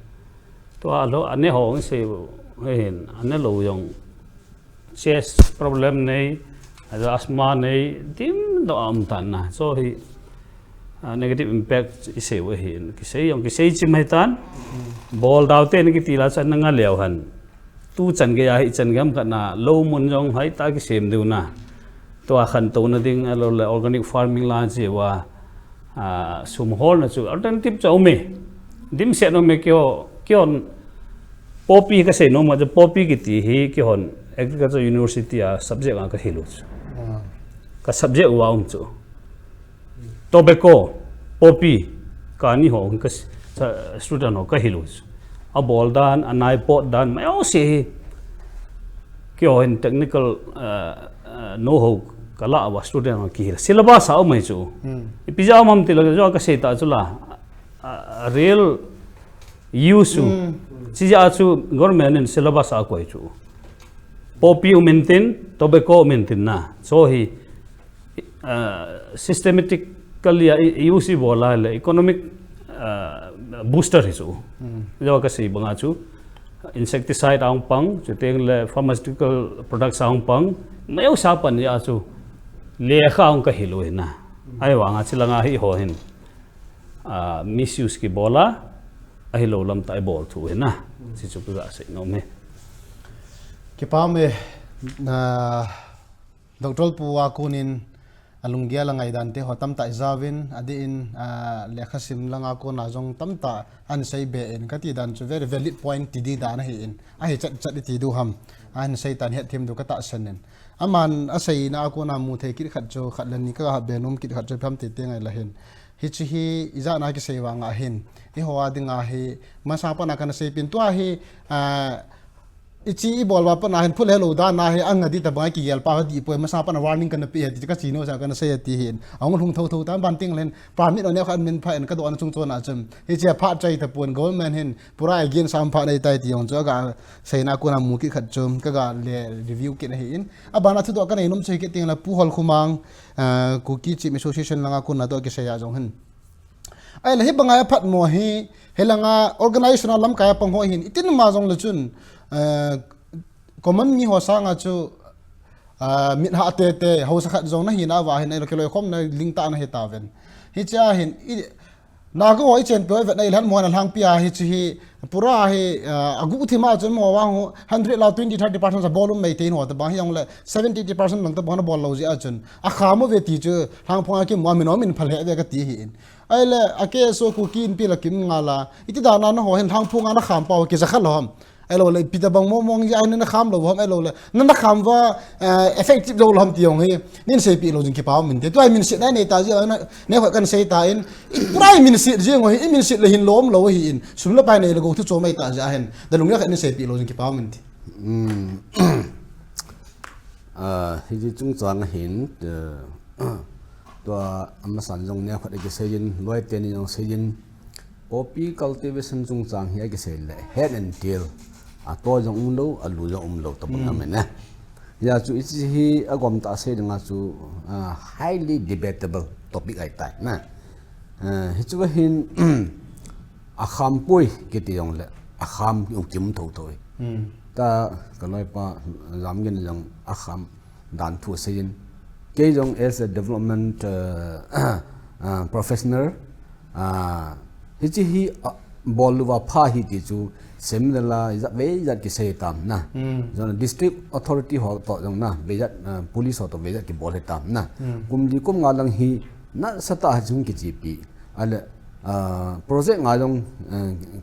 to a lo ane ho se hen ane lo yong chest problem nei asthma nei dim do am tan na so hi negative impact se we hen ki se chi mai tan bol daw te ni ki tila chan nga lew han tu chan ge ya hi chan gam ka na lo mun jong hai ta ki sem du na to a khan to na ding alo le organic farming la che wa sum hol na chu alternative chau me dim se no me kyo poppy ka se no ma je poppy ki ti hi ki hon agriculture university a subject a ka hilu ka subject wa chu tobacco poppy ka ni ho ka student ho ka hilu a bol dan a nai pot dan mai o se kyo in technical know how kala wa student ki syllabus au mai chu ipija mam ti lo jo ka se ta chu la real use chi ja chu government in syllabus a koi chu poppy maintain tobacco maintain na so hi systematically use bola le economic booster hi chu jo ka sei banga chu insecticide ang pang chu teng le pharmaceutical products ang pang mayo sa pan ya chu le kha ang ka hilo na ai wanga chilanga hi ho hin misuse ki bola ai lo lam tai bol thu na chi chu ga sei no me ki pa me na doctor puwa kunin alungia langai dan te hotam ta zawin adi in lekhasim langa ko na jong tam ta an sei be in kati dan chu very valid point ti di dan hi in a hi chat chat ti du ham an sei tan het them du ka ta sanen aman asei na ko na mu the ki khat jo khat lan ni ka be nom ki khat jo pham te te ngai la hin hi chi hi iza na ki sei wa nga hin hi ho adi nga hi masa pa na kan sei pin to hi ichi bol wa pa na hin phul hello da na he ang adi ta ba ki yel pa di po masa pa na warning kan pi ti ka chino sa kan sei ti hin ang hung tho tho ta ban ting len permit on ne khan min pha en ka do an chung chon a chum hi che pha chai ta pun government hin pura again sam pha nei tai ti ong cho ga sei na ko na mu ki khat chum ka ga le review ki na hi in abana thu do ka nei nom chei ki ting la pu hol khumang Kuki Chief Association langa ko na do ki sei ya jong hin ai la hi banga phat mo hi helanga organizational lam ka pang ho hin itin ma jong le chun common mi ho sanga chu mit ha te te ho sa khat zong na hi na wa hin ai lo khom na ling ta na he ta ven hi cha hin na go oi chen pe vet nei lan mo na hang pia hi chi hi pura hi agu thi ma chun mo wa 100 la 20-30% sa volume mai te no ta ba hi ong le 70% lang ta bon bol lo ji a chun a kha mo ve ti chu hang phang ki mo min no min phale ve ka ti hi in ai le ake so ku kin pi la kim ngala iti da na ho hen hang phung na kham pau ki za khat lom ai lo le pita bang mong ya na kham lo hom ai lo le na kham wa effective lo lom ti ong hi nin se pi lo jing ki pau min te to ai min se na ne ta ji na ne ho kan se ta in prai min se ji ngo hi min se le hin lom lo hi in sum la pai ne lo go thu cho mai ta ja hen da lung ya kan se pi lo jing ki pau min ti hi ji chung chang hin to amasan jong ne khat ki sein loi te ni jong sein poppy cultivation chung chang hi ki se le head and tail a to jong lo alu jong lo to bang na na ya chu ichi hi agom ta se nga chu highly debatable topic ai tai na hi chu hin a kham pui ki ti jong le a kham yu chim tho thoi ta ka loi pa ram gen jong a kham dan thu sein ke jong as a development professional hi chi hi bolwa pha hi ti chu semla is ve jat ki se tam na jon district authority ho to jong na ve jat police ho to ve jat ki bol he tam na kum li kum nga lang hi na sata jung ki chi pi ale project nga jong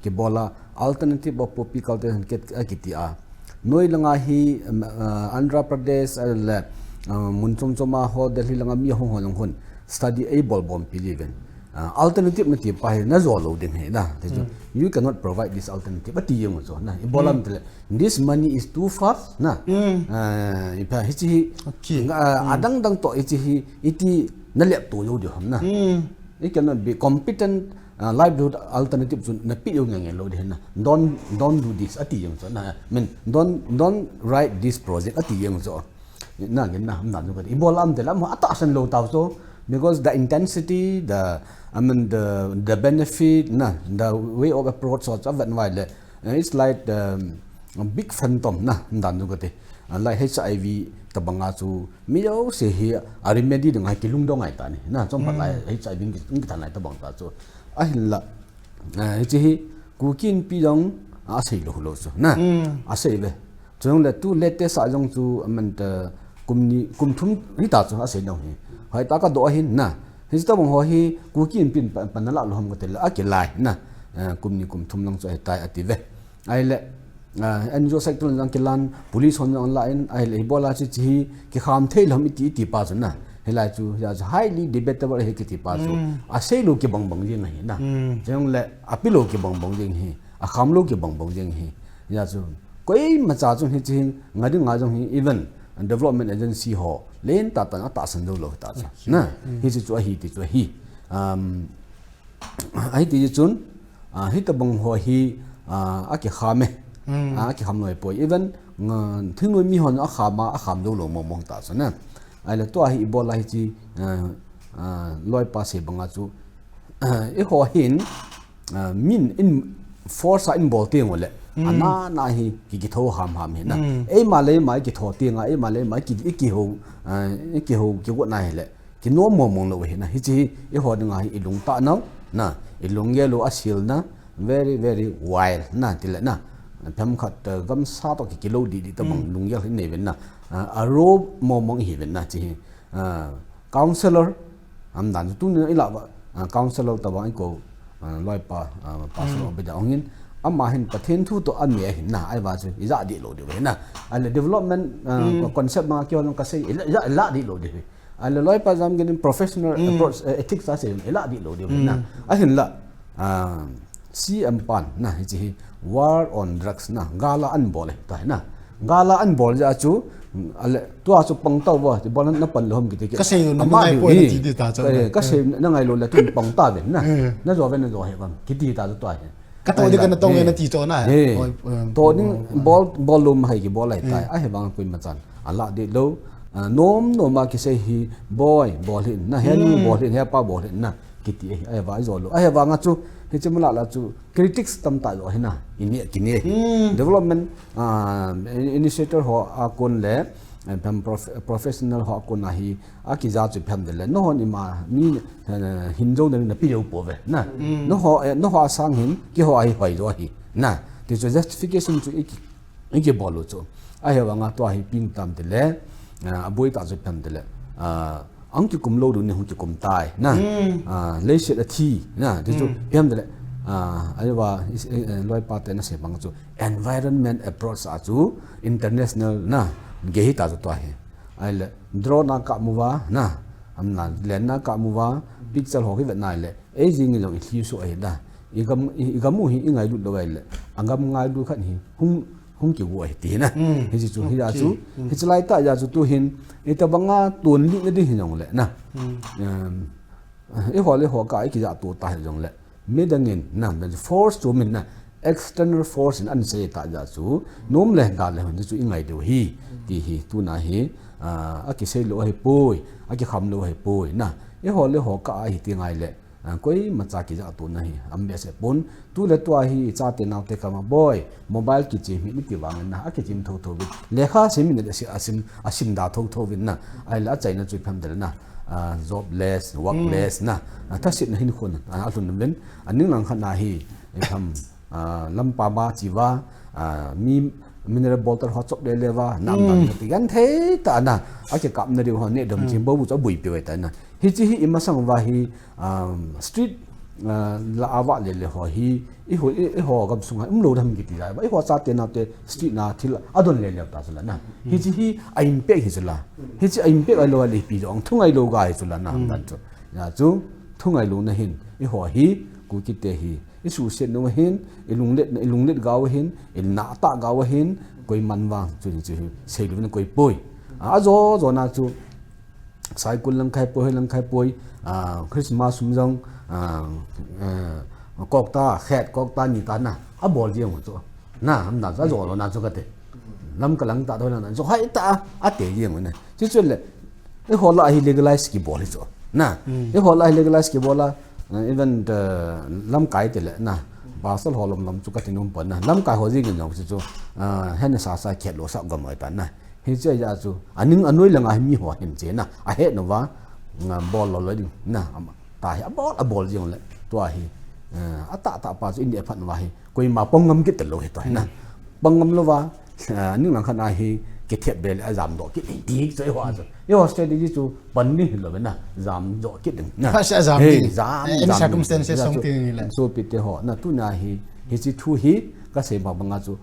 ki bola alternative of poppy cultivation ki ti a noi langa hi Andhra Pradesh ale munchom choma ho delhi langa mi ho ho long hon study a bol bom pi liven alternative mati pa na zo lo ding he na you cannot provide this alternative but you zo na bolam tele this money is too far na ipa hi adang dang to hi iti na lep to yo de ham na it cannot be competent livelihood alternative na pi yo nge lo de na don't do this ati yo zo na mean don't write this project ati yo zo na ngen na ham na zo ka bolam tele mo ata san lo taw so because the intensity the benefit na the way of approach so of wile it's like a big phantom na dan du gate like HIV tabanga chu mi yo se hi a remedy dang ki lung dong ai ta ni na chom phat lai HIV ki than lai tabang ta chu a hin la chi hi ku kin pi dong a sei lo lo chu na a sei be chung le tu lete sa jong chu kum thum hi ta chu a sei dong hi hai ta ka do hin na hi ta bang ho hi ku kin pin pan la lo hom ko tel a ki lai na kum thum lang cho tai ati ve ai le NGO sector lang kilan police on online ai le bola chi chi ki kham thei lam ti pa chu na helai chu ya highly debatable he ki ti pa chu a sei lo ki bang jing hi na jeng le apilo ki bang jing hi a kham lo ki bang jing hi ya chu koi ma cha chu hi chi ngadi nga jong hi even development agency ho len ta san do lo ta cha na hi chu hi ti chu hi ai ti chun hi ta bang ho hi a ki khame a ki kham noi po even thing noi mi hon a kham do lo mong ta cha na ai la to hi bola hi chi loi pa se banga chu e ho hin min in force in bol te ngole ana na hi ki tho ham hi na e ma le mai ki tho te nga e ma le mai ki ho ki go na hele ki no mong lo he na hi chi e ho nga hi ilung ta na na ilung ye lo asil na very very wild na ti le na pham khat gam sa to ki lo di ta bang lung ye ne ven na a ro mong hi ven na chi counselor am dan tu ne ila counselor ta ba ko loi pa pastor OBEDYA ongin amma hin pathen thu to an me hin na ai ba chu iza di lo de na ale development concept ma kyo ka sei ila di lo de ale loi pa jam gen professional approach ethics ta se ila di lo de na a hin la CM pan na hi war on drugs na gala an bol ta na gala an bol ja chu ale tu a chu pang tau wa ti bol na pan lom ki ti ka sei na mai po na ti ta cha ka sei na ngai lo la tu pang ta ben na zo ben zo he bang ki ti ta to ai ka to di ka na tong na ti cho na to ni bol lum hai ki bol lai tai a he bang kuin ma chan ala de lo nom no ma ki sei hi boy bol hin na hen bol hin he pa bol hin na ki ti ai va zo lo ai va nga chu he chimla la chu critics tam ta lo hina ini kini development initiator ho akon le pham professional ho akon na hi akiza chu pham de le no hon ima mi hinjo na pi yo po ve na no ho sang hin ki ho ai hoi zo hi na ti chu justification chu iki bolo chu ai ha nga to hi ping tam de le aboi ta chu pham de le ang ki kum lo du ni hu ki kum tai na le se a thi na ti chu em de ai wa loi pa te na se bang chu environment approach a chu international na ge hi ta chu to he ai le draw na ka mu wa na am na len na ka mu wa picture ho ki ve nai le e jing ni lo i thi su ai da igam mu hi ingai du lo ai le angam ngai du khan hi hung ki wo ti na hi chu hi ya chu hi chlai ta ya chu tu hin eta banga tun li na di hinong le na e ho le ho ka ki ja tu ta hinong le medangin na ben force to min na external force in an se ta ja chu nom le da le hun chu ingai do hi ti hi tu na hi a ki se lo hi poi a ki kham lo hi poi na e ho le ho ka hi ti ngai le koi macha ki ja tu na hi ambe se pon tu le to hi cha te naw te kama boy mobile ki chi mi ti wang na a ki chim tho tho bi lekha sim ne se asim da tho tho bin na ai la chai na chu pham de na jobless workless na ta sit na hin khon a lun len aning lang khan na hi pham lampa ba chiwa mi mineral bottle hot chok de lewa nam nam ti gan the ta na a ke kap na ri ho ne dam chim bo bu cho bui pe ta na hi chi hi imasang wa hi street la awa le ho hi i ho gam sunga lo dham ki ti da ba i ho cha te na te street na thil adon le ta sala na hi chi hi a impact hi sala hi chi a impact ai lo le pi jong thungai lo ga hi sala na dan chu ya chu thungai lo na hin i ho hi ku ki te hi i su se no hin i lung let ga wa hin i na ta ga wa hin koi man wa chu se lu na koi poi a zo na chu cycle lang khai poi Christmas sum jong kok ta khet kok ta ni ta na a bol ji mo chu na ham na za zo lo na chu ka te lam ka lang ta do na zo hai ta a te ji mo na chu chu le e ho la hi legalize ki bol chu na e ho la hi legalize ki bola even the lam kai te le na basal ho lam chu ka ti num pa na lam kai ho ji gi no chu hen sa khet lo sa ga mo ta na hi che ya chu aning anoi langa mi ho hin che na a he no wa bol lo ding na ta hi a bol jong le to hi a ta pa chu india phan wa hi koi ma pongam ki te lo he to na pongam lo wa ning lang khan a hi ke thiet bel a jam do ki ti choi ho chu yo strategy chu pan ni lo na jam do ki ding na sa jam ti jam circumstances something ni la so pi te ho na tu na hi chi thu hi ka se ba banga chu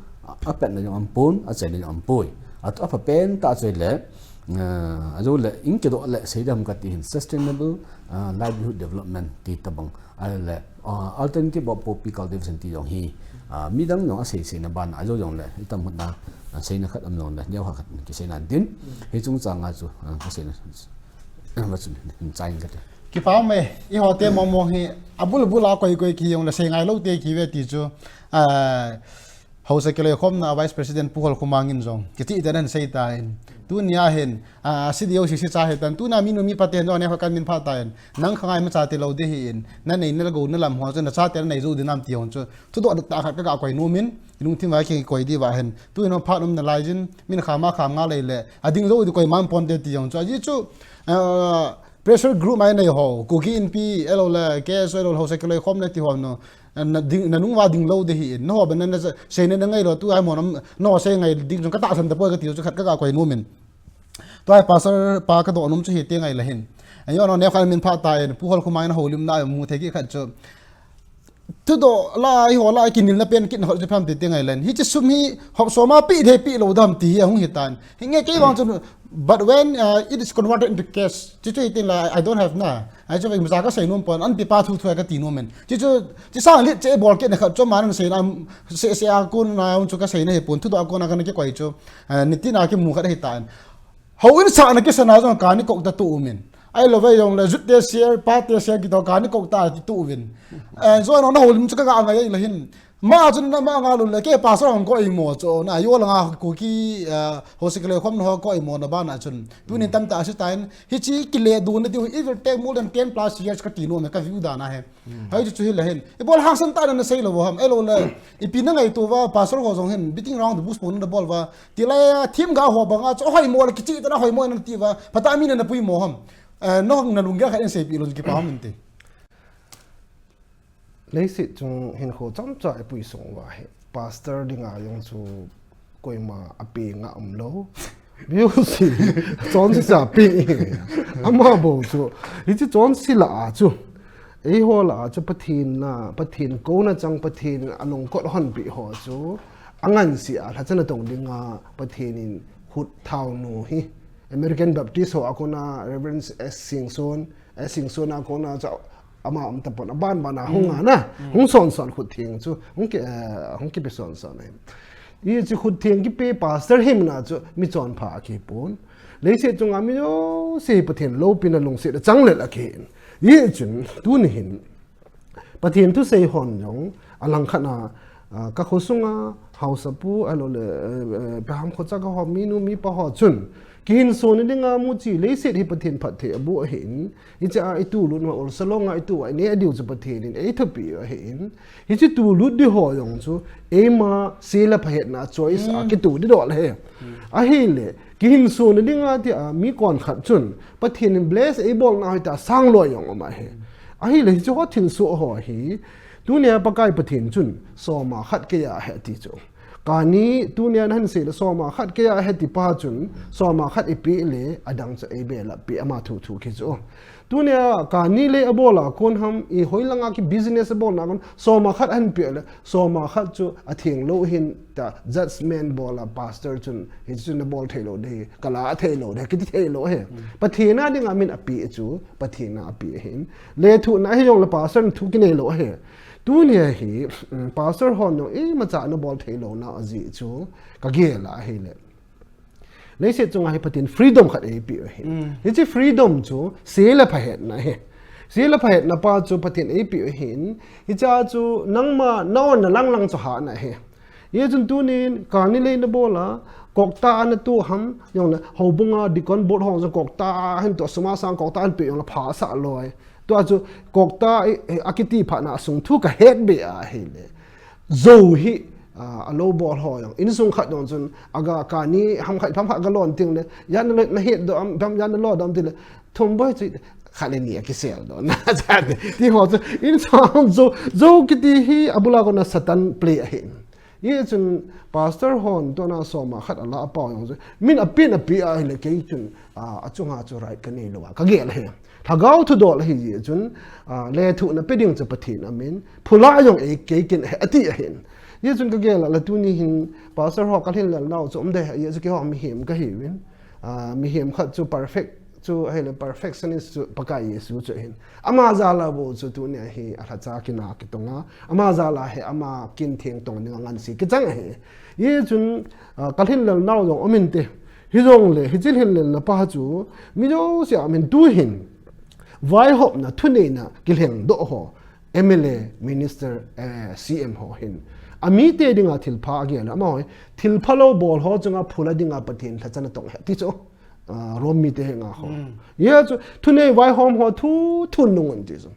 a pet na jong ampon a chen ni ampoi at apa pen ta choi le azo le in ke do le seidam ka ti sustainable livelihood development ti tabang ale alternative of popi cultivation ti jong hi midang no a se na ban azo jong le itam na se na khat am long le nyaw khat ki se na din he chung chang a chu ka se na ma chu chain ka te ki pa me I ho te mong mong hi abul bula koi ki yong la se ngai lo te ki ve ti chu hau se kele khom na vice president pu HOLKHOMANG in jong ki ti dan sei ta in tu nia hen CDO si cha he tan tu na mi no mi paten on ne kan min pha ta in nang khangai ma cha te lo de hi in na nei na go na lam ho na cha te nei zo dinam ti hon chu tu do ta kha ka koi no min lung thi ma ki koi di wa hen tu no pha num na lai jin min kha ma nga le le ading zo di koi man pon te ti hon chu ji chu pressure group mai nei ho Kuki in pi elo la ke so elo ho se kele khom na ti hon no na nung wa ding lo de hi no ba na se ne ngai lo tu ai mo no se ngai ding jong ka ta san ta po ka ti chu khat ka koi no min to ai pastor pa ka do num chu hi te ngai la hin anh yo no ne khan min pha tai pu hol khomang na holim na mu the ki khat cho tu do la I ho la kin na pen kin ho je pham ti te ngai len hi chi sum hi hop so ma pi the pi lo dam ti hung hi tan hi nge ke wang chu but when it is converted into cash chi chu tin la I don't have na I chu ma ka sai nom pon an pi pa thu thu ka ti no men chi chu chi sang lit che bol ke na khat cho man sai na se a kun na chu ka sai na he pon thu do ko na ka na ke kwai chu ni ti na ke mu kha hi tan ho in sa na ke sana zo ka ni kok da tu men ai lo vai yong la zut te share pa te share ki to ka ni kok ta ti tu win zo no na holim chu ka ga ngai la hin ma chun na ma nga lu la ke pa so ko I mo cho na yo la nga Kuki hosikle khom no ko I mo na ba na chun tu ni tam ta assistant hi chi ki le du na ti it will take more than 10 plus years ka ti no me ka view da na he hai chu hi la hin e bol hang san ta na sei lo ham elo la I pi na ngai tu wa pa so ko jong hin beating round the bush pon na bol wa ti la team ga ho ba nga cho hoi mo la ki chi ta na hoi mo na ti wa pata mi na pui mo ham nó na lungga kha sei pi lo ki pa min te lấy sự trong hiện khổ chăm chạy bùi sống và hệ pastor đi ngả用chu quay mà api ngả lâu biểu gì chọn gì api ama bầu chu ý chứ chọn gì lạ chu ấy hoa lạ chu bắt thiên cố na chẳng bắt thiên anh cốt hòn bị họ chu anh ăn gì à thật là đồng đi ngả bắt thiên hút thao nô hi American Baptist họ có na Reverend Singson ako na cho ama tapon aban bana hunga na hung son khut thieng chu hung ki be son này ye chu khut thieng ki pe pastor him na chu mi chon pha ki pon le se chung ami yo se pathen lo pin long se da chang le la khen ye chun tu ni hin pathen tu se hon yong alang khana ka khosunga house pu alo le paham khocha ka ho mi nu mi pa ho chun kin so ni nga mu chi le se hi pathen phat the bu hin hi cha I tu lu no ol salonga I tu ai ne adiu chu pathen in e thopi hin hi chi tu lu di ho yong chu e ma se la phet na choice a ki tu di do le a hi le kin so ni nga ti a mi kon khat chun pathen in bless e bol na ta sang lo yong ma he a hi le hi chu ho thin so ho hi tu ne pa kai pathen chun so ma khat ke ya he ti chu kani tunia han se so ma khat ke ya heti pa chun so ma khat ipi le adang cha ebe la pi ama thu ki cho tunia kani le abola kon ham I hoilanga ki business abol na kon so ma khat han pi le so ma khat chu athing lo hin ta judgment bola pastor chun hi chun bol thelo de kala thelo de ki thelo he pathina ding amin api chu pathina api hin le thu na hi yong la pastor thu ki ne lo he tu nia hi pastor hon no e ma cha no bol thelo na aji chu ka ge la hi le le se chung hi patin freedom khat e pi hi ni chi freedom chu se la pha het na he se la pha het na pa chu patin e pi hin hi cha chu nangma naon na lang chu ha na he ye chun tu nin ka ni le na bola kok ta na tu ham yong na ho bunga dikon bot hong so kok ta hin to suma sang kok ta an pi yong la pha sa loi to chu kok ta akiti pha na sung thu ka het be a hi le zo hi a low ball ho yong in sung khat don chun aga ka ni ham khai pham pha ga lon ting le yan na het do am pham yan lo dam ti le thom boy chi khale ni ki sel do na cha ti ho chu in song zo ki ti hi abula ko na satan play a hin ye chun pastor hon to na so ma khat ala pa yong chu min a pin a pi a le ke chun a chunga chu right ka ni lo wa ka ge le thagau thu dol hi ye chun le thu na peding chu pathin amin phula yong e ke kin ati a hin ye chun ka ge la tu ni hin pastor ho ka hin la nau chu de ye chu ke ho mi hem ka hi win mi hem khat chu perfect chu hele perfectionist chu pakai yesu chu hin ama za la bo chu tu ne hi a cha ki na ki tonga ama za la he ama kin theng tong ni ngan si ki chang he ye chun ka hin la nau jong omin te hi jong le hi chil hin le na pa chu mi jo sia min tu hin vai hop na thu ne na ki heng do ho MLA minister CM ho hin ami te dinga thil pha ge la ma hoi thil phalo bol ho chunga phula dinga pathin tha chana tong he ti cho rom mi te nga ho ye chu thu ne vai hom ho thu nung ti so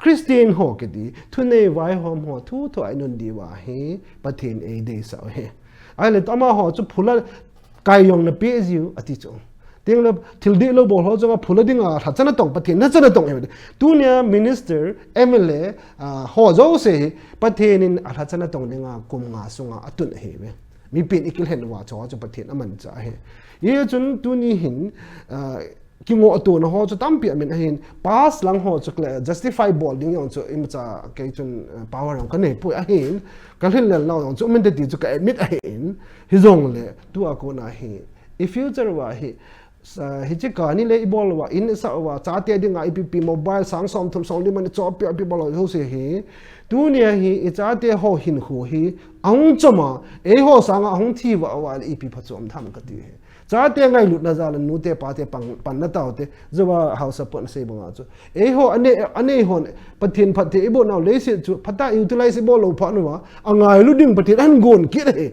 Christian ho ke di thu ne vai hom ho thu ai nun di wa he pathin e de sa he ai le tama ho chu phula kai yong na pe jiu ati cho ting lo thil di lo bol ho chunga phula dinga tha chana tong pathin na chana tong he tu ne minister MLA ho zo se pathin in tha chana tong dinga kum nga sunga atun he we mi pin ikil hen wa cho pathin aman cha he ye chun tu ni hin ki ngo tu na ho chu tam pi min hin pass lang ho chu kle justify ball ding yong chu im cha ke chun power ang kan nei pu a hin kan hin le law chu min de ti chu ka admit a hin hi zong le tu a ko na hi if future wa hi hi chi ka ni le ball wa in sa wa cha te ding a ipp mobile sang som thum song di man cho pi pi ball ho se hi tu ne hi i cha te ho hin khu hi ang chama e ho sang a hong thi wa ipp pha chom tham ka ti he cha te ngai lut na za nu te pa te pan na taw te zawa house support se bonga chu e ho ane ho pathin phat te ibo naw le se chu phata utilize bo lo pha nu wa angai lu ding pathin an gon ki re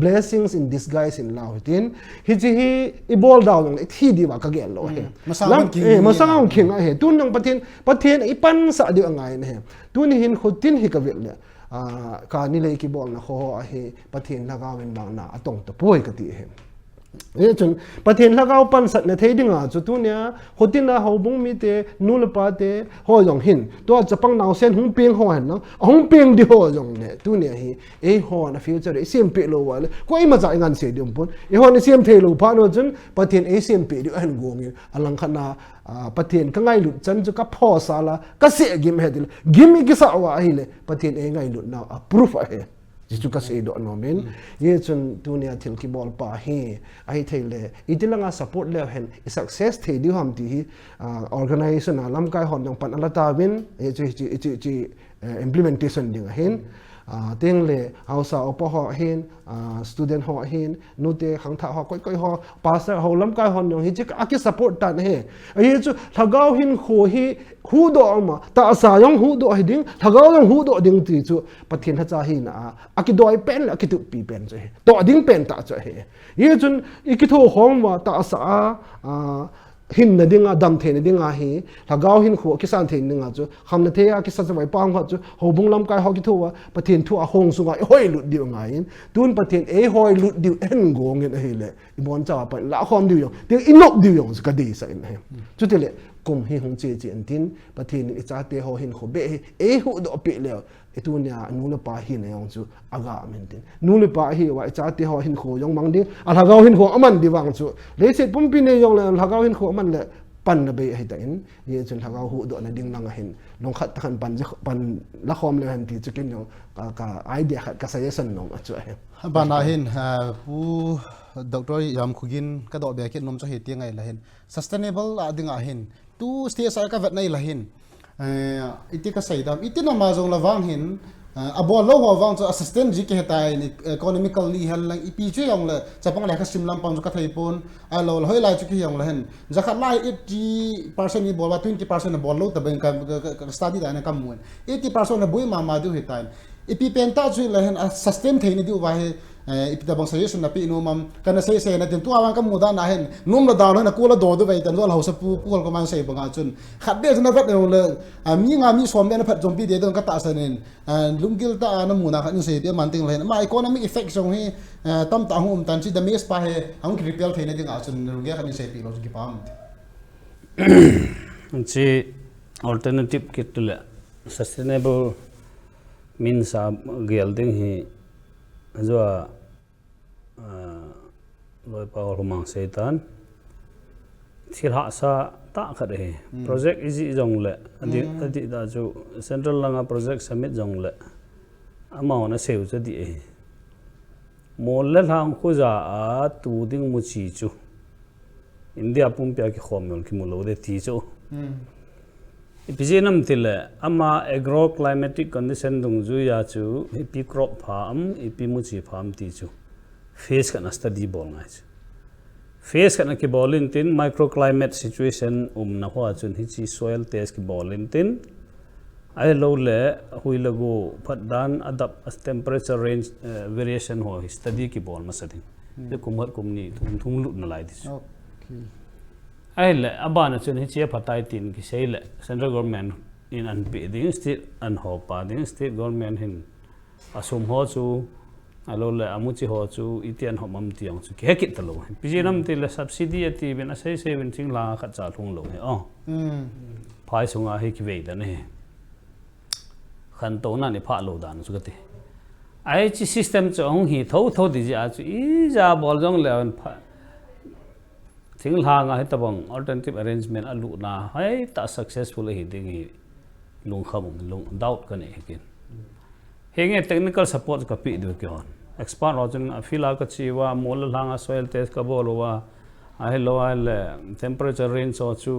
blessings in disguise in lao tin hi chi hi ibol daw long thi di wa ka gel lo he masang king a he tun nang pathin ipan sa di angai ne he tun hin khutin hi ka vel le ka ni le ki bol na ho a he pathin lagawin bang na atong to poi ka ti he ye chun pathin lagaw pan sat na thei dinga chu tu nya hotin na ho bung mi te nu le pa te ho yong hin to chapang naw sen hung peng ho han no hung peng di ho yong ne tu ne hi e ho na future e sim pe lo wa le ko i ma za ngan se dum pun e ho ni sim thei lo pa no chun pathin e sim pe di an gong alang khana pathin ka ngai lut chan chu ka pho sala ka se gim hedil gim ki sa wa hi le pathin e ngai lut na approve a he jitu ka se do no men ye chun tunia thil ki bol pa hi ai theile itilanga support le hen success the di ham ti organization lam kai hon yang pan ala ta win ye chi implementation ding hen teng le hausa opo ho hen student ho hen nu te khang tha ho koi ho pastor ho lam kai hon yang hi chi aki support tan he ye chu thagau hin kho hi hu do ma ta sa yong hu do hi ding thagau yong hu do ding ti chu pathin ha cha hi na aki doi pen aki tu pi pen che to ding pen ta che he ye chun ikitho hong wa ta sa hin na dinga dam the na dinga hi thagau hin kho ki san the ninga chu ham na the ya ki sa chawai pang kha chu hobung lam kai ho ki thu wa pathin thu a hong su nga hoi lut diu nga in tun pathin e hoi lut diu en gong en he le ibon cha pa la khom diu yong te inok diu yong ka di sa in he chu te le kum hi hong che chen tin pathin i cha te ho hin kho be e hu do pe le etunya nula pa hi na yong chu aga mentin nula pa hi wa cha te ho hin kho yong mang ding a thagau hin kho aman di wang chu le se pum pi ne yong le thagau hin kho aman le pan na be hai ta in ye chun thagau hu do na ding nang hin long khat kan pan la khom le han ti chu kin yong ka idea khat ka suggestion nong chu he ba na hin pu Dr. JAMKHOGIN ka do be kin nom cha he ti ngai la hin sustainable adinga hin tu CSR ka vet nai la hin iti ka saidam iti na mazong lawang hin abo lo ho wang cho assistant ji ke hetai ni economically hel lang ipi chu yong la chapang la ka simlam pang ka thai pon a lo hoi lai chu ki yong la hen zakhat lai 80% ni bolwa 20% bol lo ta ben ka study da na kam mun 80% na bui ma du hetai ipi penta chu la hen sustain thai ni du wa he ipi ta bang suggestion na pi no mam kana sei sei na tin tu awang kam muda na hen num la daw na kula do du vai tan zo la hosa pu ko man sei banga chun khat be na vet no le mi nga mi som be na phat zombi de don ka ta sanin lungil ta na muna khat ni sei be man ting len ma economic effect song hi tam ta hum tan chi da mes pa he ang repel the na ding a chun lu ge khat ni sei pi lo ki pam chi alternative kit le sustainable means gelding hi zo loi power humang setan thilha sa ta khat he project easy jong le adi da chu central langa project summit jong le amao na seu cha di e mol le hang khu za a tu ding mu chi chu india pum pya ki khomol ki mulo de ti chu Ipijenam tile ama agro climatic condition dung ju ya chu ipi crop farm ipi muchi farm ti chu face kana study bol ngai chu face kana ki bolin tin microclimate situation na ho chun hi chi soil test ki bolin tin ai lo le hui lagu phadan adapt as temperature range variation ho study ki bol ma sadin de kumhat kumni thum lut na lai dis okay ai le abana chun hi che phatai tin ki sei le central government in an bi ding state an ho pa ding state government hin asum ho chu alo le amuchi ho chu itian ho mam tiang chu ke kit talo pijinam ti le subsidy ati ben asai se ben ching la kha cha thung lo he phai sunga hi ki ve da ne khan to na ni pha lo dan chu gati ai chi system chu hong hi tho di ja chu I ja bol jong le thing lang a hitabang alternative arrangement alu na hai ta successful hi ding hi lungkhamang lung doubt kan ekin henge technical support ka pi du kyon expert rojan afila ka chiwa mol langa soil test ka bolwa a loal temperature range so chu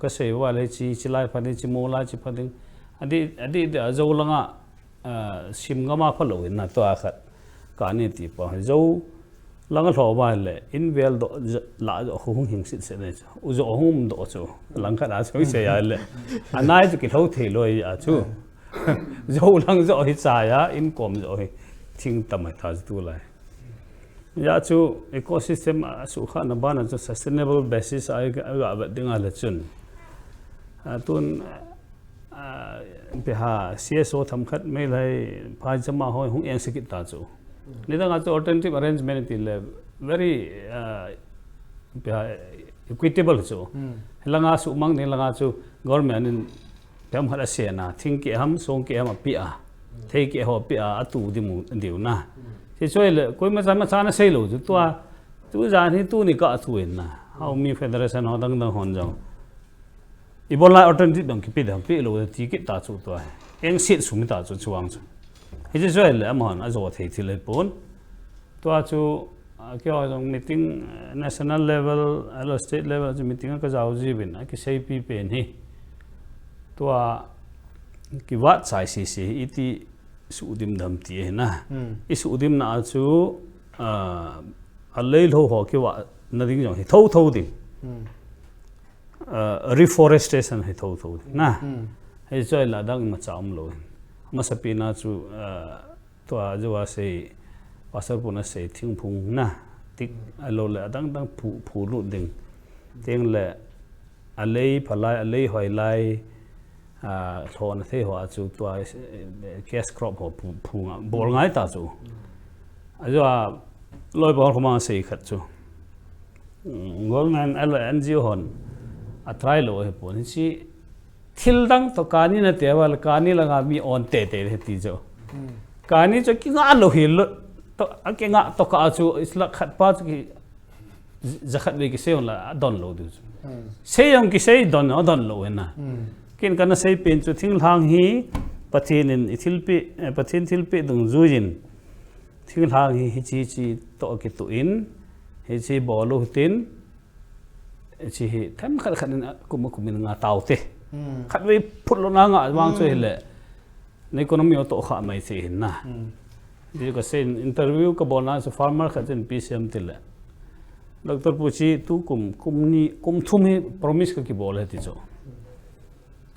ka sewa le chi chilai phani chi mola chi phading adi de zo langa simgama phalo in na to akhat ka ni ti pa zo langa lo ba le invel do la zo hung hing sit se ne u zo hum do chu langkha da so se ya le anai chu ki tho the loi ya chu zo lang zo hi cha ya in kom zo hi thing tam tha tu lai ya chu ecosystem su kha na ba na chu sustainable basis ai ga ba dinga le chun tun ha CSO tham khat mai lai phai chama hoi hung eng sikit ta chu ni da chu alternative arrangement ti le very equitable chu langa su mang ni langa chu government in pem hal se na thing ke ham song ke ham pi a thei ke ho pi a atu di mu diu na se choi le koi ma cha na sei lo chu tu za ni tu ni ka thu in na how mi federation ho dang dang hon jong ibola alternative dong ki pi dang pi lo ti ki ta chu to eng sit sumi ta chu chuang chu hi je choi le amon a zo thei thi le pon to chu kyo jong meeting national level alo state level chu meeting ka jaw ji bin ki sei pi pen hi to ki wat sai si si iti su dim dam ti na i su dim na chu a lei lo ho ki wa na ding jong hi tho ding reforestation hi tho na hei choi la dang ma cham lo ma sapina chu to a jo se pasar puna se thing phung na tik alo le dang phu lu ding teng le a lei phalai a lei hoi lai thon the ho chu to cash crop ho phu bol ngai ta chu a jo loi bor khoma se khat chu government NGO hon a try lo he pon chi thil dang to kani na tewal kani langa mi on te ti jo kani cho ki nga lo hi lo to ake nga to ka chu isla khat pa ki zakhat be ki se on la don lo du se yong ki se don lo na kin kana sei pen chu thing hang hi pathin in ithilpi pathin thilpi dung zuin thing hang hi chi to ki tu in hi chi bolu tin chi hi tham khat kumin nga taw te khat we phut lo na nga wang chu hi le economy to kha mai se hin na di ka sen interview ka bona so farmer kha chen PCM til le doctor puchi tu kum thum hi promise ka ki bol he ti cho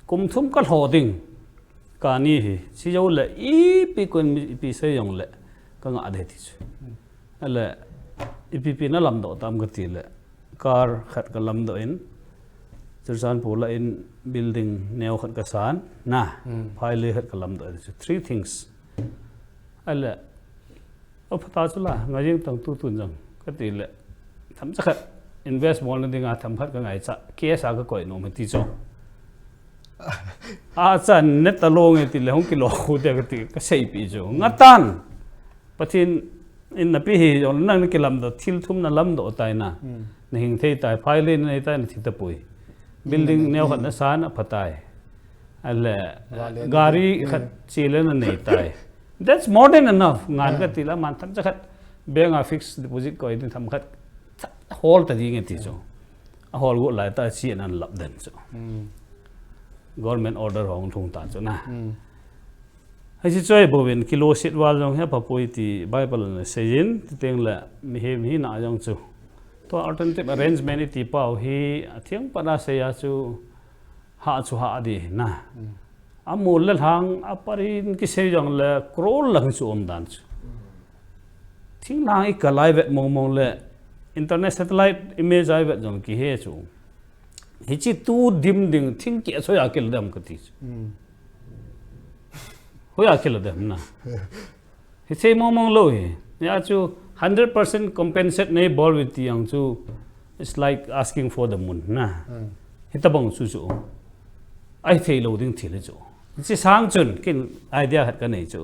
kum thum ka hoding ka ni hi si jo le I pi kun pi se yong le ka nga de ti chu ale IPP na lam do tam ga ti le car khat ka lam do in churchan pula in building neo khat ka san na phai khat ka lam do three things ale opata chula ngajing tang tu tun jang ka ti le tham cha khat invest bol na dinga tham khat ka ngai cha kesa ka koi no ma ti cho a chan net ta long ti le hong kilo khu de ka ti ka sei pi jo ngatan pathin in na pi hi on nang ki lam do thil thum na lam do tai na na hing thei tai phai le nei tai na thi ta pui building neo khat na san a phatai ale gari khat chile na nei tai that's more than enough ngan ka tila man tham cha khat bank a fixed deposit ko in tham khat hol ta ding ti cho a hol go lai ta chi an lap den cho government order hong thung ta cho na hay chi choi bo ben kilo sit wal jong he pa poi ti bible na seyin ti teng la mi he mi na jong chu to alternative arrangement ti pau hi athiang para se ya chu ha di na amul le hang aparin ki se jong le krol lang chu om dan chu thing lang I ka live mong le internet satellite image ai vet jong ki he chu hi chi tu dim ding thing ki so ya kel dam ka ti hoya kel dam na hi se mong lo hi ya chu 100% compensate nei ball with the young chu it's like asking for the moon na hitabang chu chu ai thei lo ding thile chu chi sang chun kin idea hat ka nei chu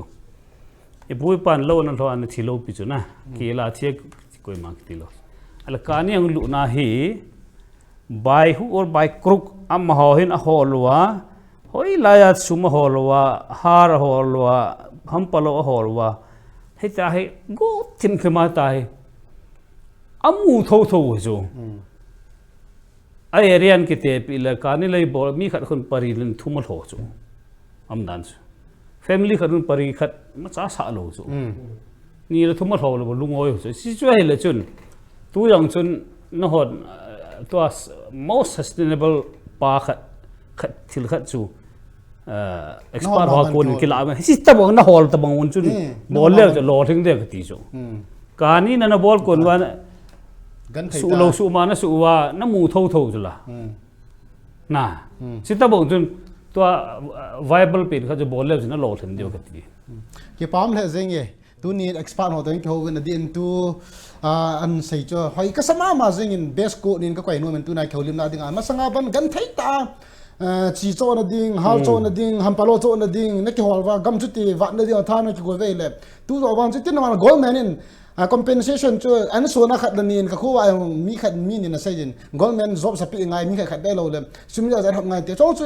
e bui pan lo na tho an thilo pi chu na ki la thie koi mak ti lo ala kani ang luna hi by who or by crook am hohin a holwa hoi layat suma holwa har holwa hampalo holwa hita he go tim khema tai amu tho tho zo ai rian ki te pila kani lai bol mi khat khun pari lin thumal ho zo am dan family khatun pari khat ma cha sa lo zo ni la thumal ho lo lungoi zo si chu he le chun tu yang chun no hot to most sustainable pa khat thil khat chu expert ho kon kila ma si ta bong na hol ta bong chun bol le lo thing de ti zo kani na bol kon wa gan thei su lo su ma na su wa na mu tho tho chu la na si ta bong chun to viable pin kha jo bol le na lo thing de ka ti ki pam le zeng ye tu ni expert ho teng ko wen din tu an sei cho hoi ka sama ma zeng in best co nin ka kwai no men tu na kholim na ding ma sanga ban gan thei ta chi cho na ding hal cho na ding ham palo cho na ding na ki hol wa gam chu ti wa na ding tha na ki go ve le tu zo wan chu tin na gold man in compensation chu an so na khat nin ka khu wa mi khat mi ni na sei din gold man job sa pi ngai mi khat dai lo le sum ya zai hab ngai te chong chu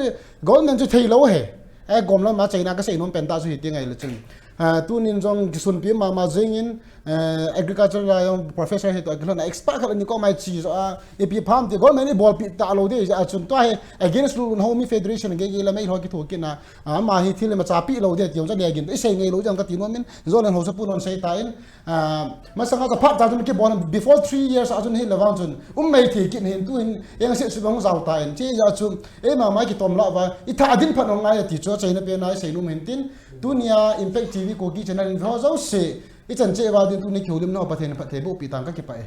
gold man chu thei lo he ai gom la ma china ka sei non pen ta chu hi ti ngai le chun tu nin jong sun pi ma zeng in agriculture la yong professor he to aglan expert khat ni ko mai chi so e pi pham ti gold man ni ball pi ta lo de a chun to he against lu home federation ge ge la mai ho ki tho ki na ma hi thil ma cha pi lo de ti jong ja ne gin e sei ngai lo jang ka ti non min zo len ho sa pu non sei ta in ma sanga ka phat ta jun ki bon before 3 years a jun hi la wang jun mai thi ki hin tu in yang se su bang zau ta in che ya chun e ma ki tom la wa I tha din phat ong ngai ti cho chai na pe na sei lu men tin dunia impact tv ko ki channel in ho zo se I chan che wa din tu ni kholim no pathen pathe bu pi tang ka ki pa e